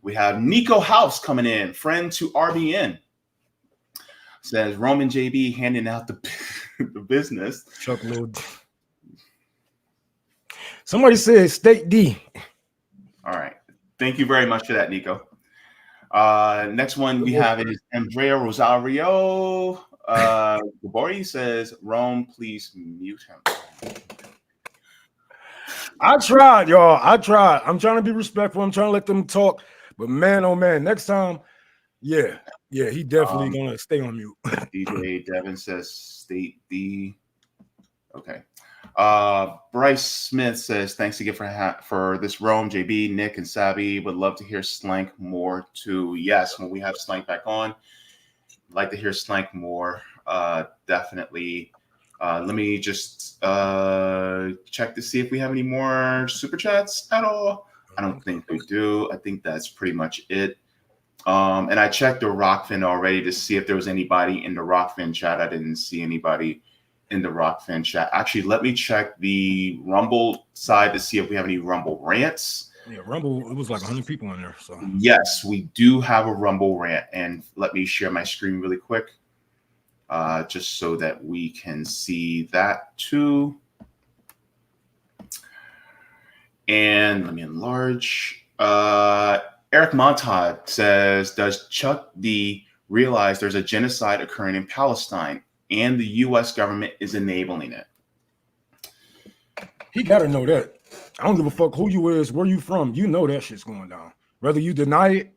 We have Nico House coming in, friend to RBN. Says Roman JB handing out the business. Chuck Lord. Somebody said State D. All right. Thank you very much for that, Nico. Next one we have is Andrea Rosario. Gabori says, Rome, please mute him. I tried, y'all. I'm trying to be respectful. I'm trying to let them talk. But man, oh man, next time, yeah, he definitely gonna stay on mute. DJ Devin says State D. Okay. Bryce Smith says, thanks again for this Rome, JB, Nick, and Savvy. Would love to hear Slank more too. Yes, when we have Slank back on, I'd like to hear Slank more. Definitely. Let me just check to see if we have any more super chats at all. I don't think we do. I think that's pretty much it. And I checked the Rockfin already to see if there was anybody in the Rockfin chat. I didn't see anybody in the Rockfin chat. Actually, let me check the Rumble side to see if we have any Rumble rants. Yeah, Rumble, it was like 100 people in there. So yes, we do have a Rumble rant. And let me share my screen really quick, just so that we can see that too. And let me enlarge. Eric Montag says, does Chuck D realize there's a genocide occurring in Palestine and the U.S. government is enabling it? He got to know that. I don't give a fuck who you is, where you from. You know that shit's going down. Whether you deny it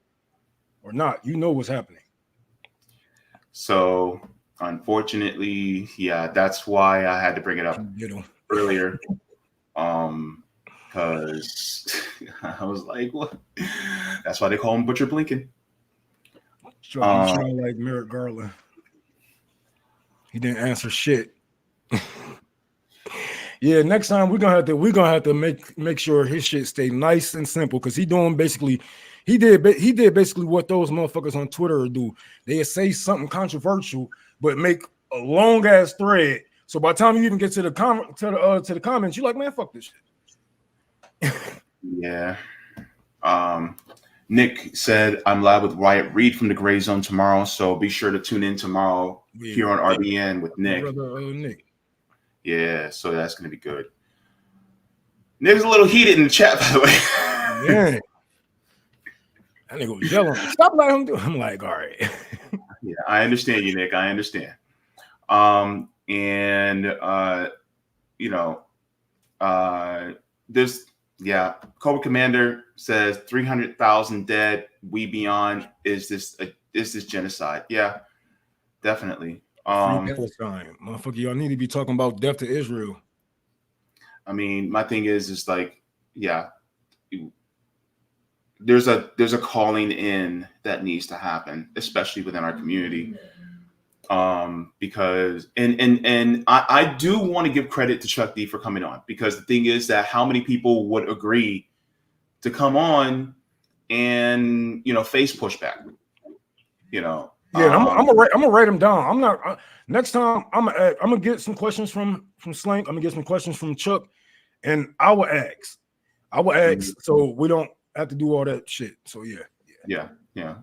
or not, you know what's happening. So, unfortunately, yeah, that's why I had to bring it up earlier. Because I was like, what? That's why they call him Butcher Blinken. Chuck, you sound like Merrick Garland. He didn't answer shit. Yeah, next time we're gonna have to make sure his shit stay nice and simple, because he did basically what those motherfuckers on Twitter do. They say something controversial, but make a long ass thread. So by the time you even get to the comments, you're like, man, fuck this shit. Yeah. Nick said, I'm live with Wyatt Reed from the Gray Zone tomorrow, so be sure to tune in tomorrow here on RBN with Nick. Nick. Yeah, so that's going to be good. Nick's a little heated in the chat, by the way. Yeah. That nigga was yelling. Stop letting him do it. I'm like, all right. Yeah, I understand you, Nick. I understand. Cobra Commander says 300,000 dead. We beyond. Is this genocide? Yeah, definitely. Palestine, motherfucker, y'all need to be talking about death to Israel. I mean, my thing is like, yeah, there's a calling in that needs to happen, especially within our community. Because I do want to give credit to Chuck D for coming on, because the thing is that how many people would agree to come on and face pushback, Yeah, I'm gonna write them down. I'm not next time. I'm gonna get some questions from Slank. I'm gonna get some questions from Chuck, and I will ask. So we don't have to do all that shit. So yeah.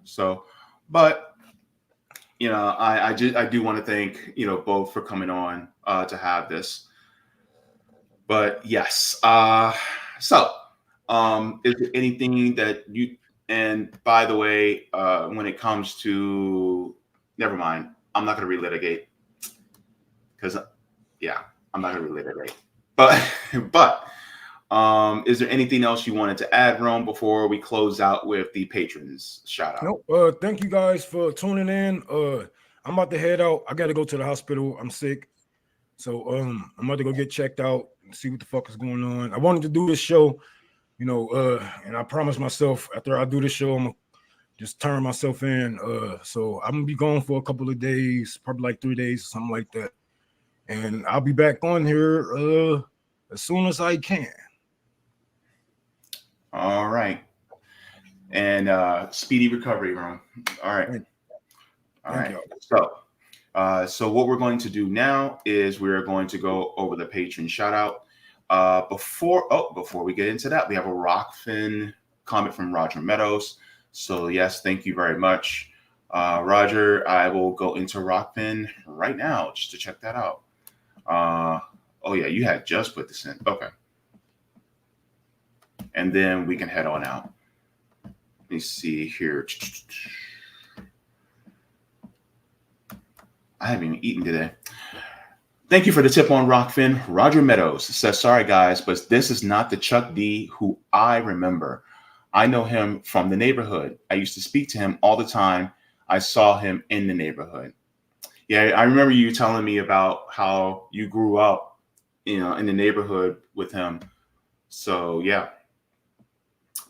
So, but I do want to thank both for coming on to have this. But yes, so is there anything that you? And by the way, when it comes to, never mind, I'm not going to relitigate, because, I'm not going to relitigate. But is there anything else you wanted to add, Rome, before we close out with the patrons shout out? Nope. Thank you guys for tuning in. I'm about to head out. I got to go to the hospital. I'm sick, so I'm about to go get checked out and see what the fuck is going on. I wanted to do this show. And I promised myself after I do this show, I'm gonna just turn myself in. So I'm gonna be gone for a couple of days, probably like 3 days or something like that. And I'll be back on here as soon as I can. All right. And speedy recovery, Ron. All right. Thank you. So what we're going to do now is we're going to go over the patron shout out. Before we get into that, we have a Rockfin comment from Roger Meadows. So yes, thank you very much, Roger. I will go into Rockfin right now just to check that out. Oh yeah, you had just put this in. Okay, and then we can head on out. Let me see here. I haven't even eaten today. Thank you for the tip on Rockfin. Roger Meadows says, sorry, guys, but this is not the Chuck D who I remember. I know him from the neighborhood. I used to speak to him all the time. I saw him in the neighborhood. Yeah, I remember you telling me about how you grew up, in the neighborhood with him. So, yeah.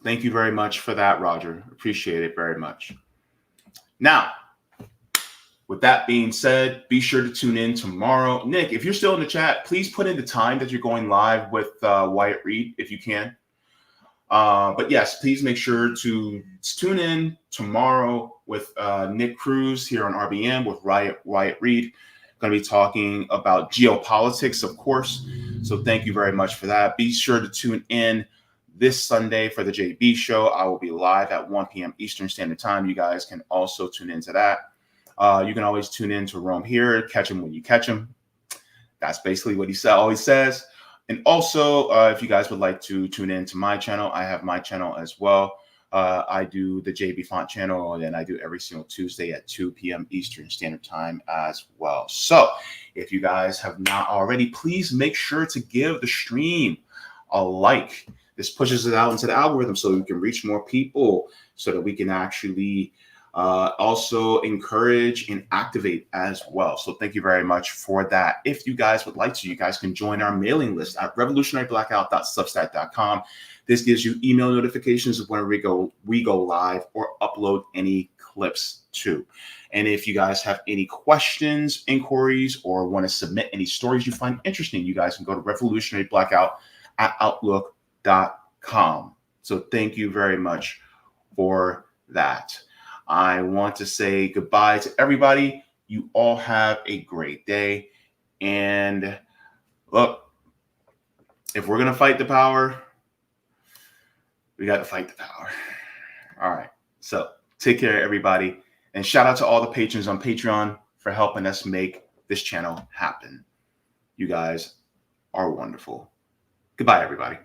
Thank you very much for that, Roger. Appreciate it very much. Now, with that being said, be sure to tune in tomorrow. Nick, if you're still in the chat, please put in the time that you're going live with Wyatt Reed, if you can. But yes, please make sure to tune in tomorrow with Nick Cruz here on RBN with Wyatt Reed. Going to be talking about geopolitics, of course. So thank you very much for that. Be sure to tune in this Sunday for the JB show. I will be live at 1 p.m. Eastern Standard Time. You guys can also tune into that. You can always tune in to Rome here, catch him when you catch him. That's basically what he always says. And also, if you guys would like to tune in to my channel, I have my channel as well. I do the JB Font channel, and I do every single Tuesday at 2 p.m. Eastern Standard Time as well. So if you guys have not already, please make sure to give the stream a like. This pushes it out into the algorithm so we can reach more people, so that we can actually also encourage and activate as well. So thank you very much for that. If you guys would like to, you guys can join our mailing list at revolutionaryblackout.substack.com. This gives you email notifications of when we go live or upload any clips too. And if you guys have any questions, inquiries, or want to submit any stories you find interesting, you guys can go to revolutionaryblackout@outlook.com. So thank you very much for that. I want to say goodbye to everybody. You all have a great day. And look, if we're going to fight the power, we got to fight the power. All right. So take care, everybody. And shout out to all the patrons on Patreon for helping us make this channel happen. You guys are wonderful. Goodbye, everybody.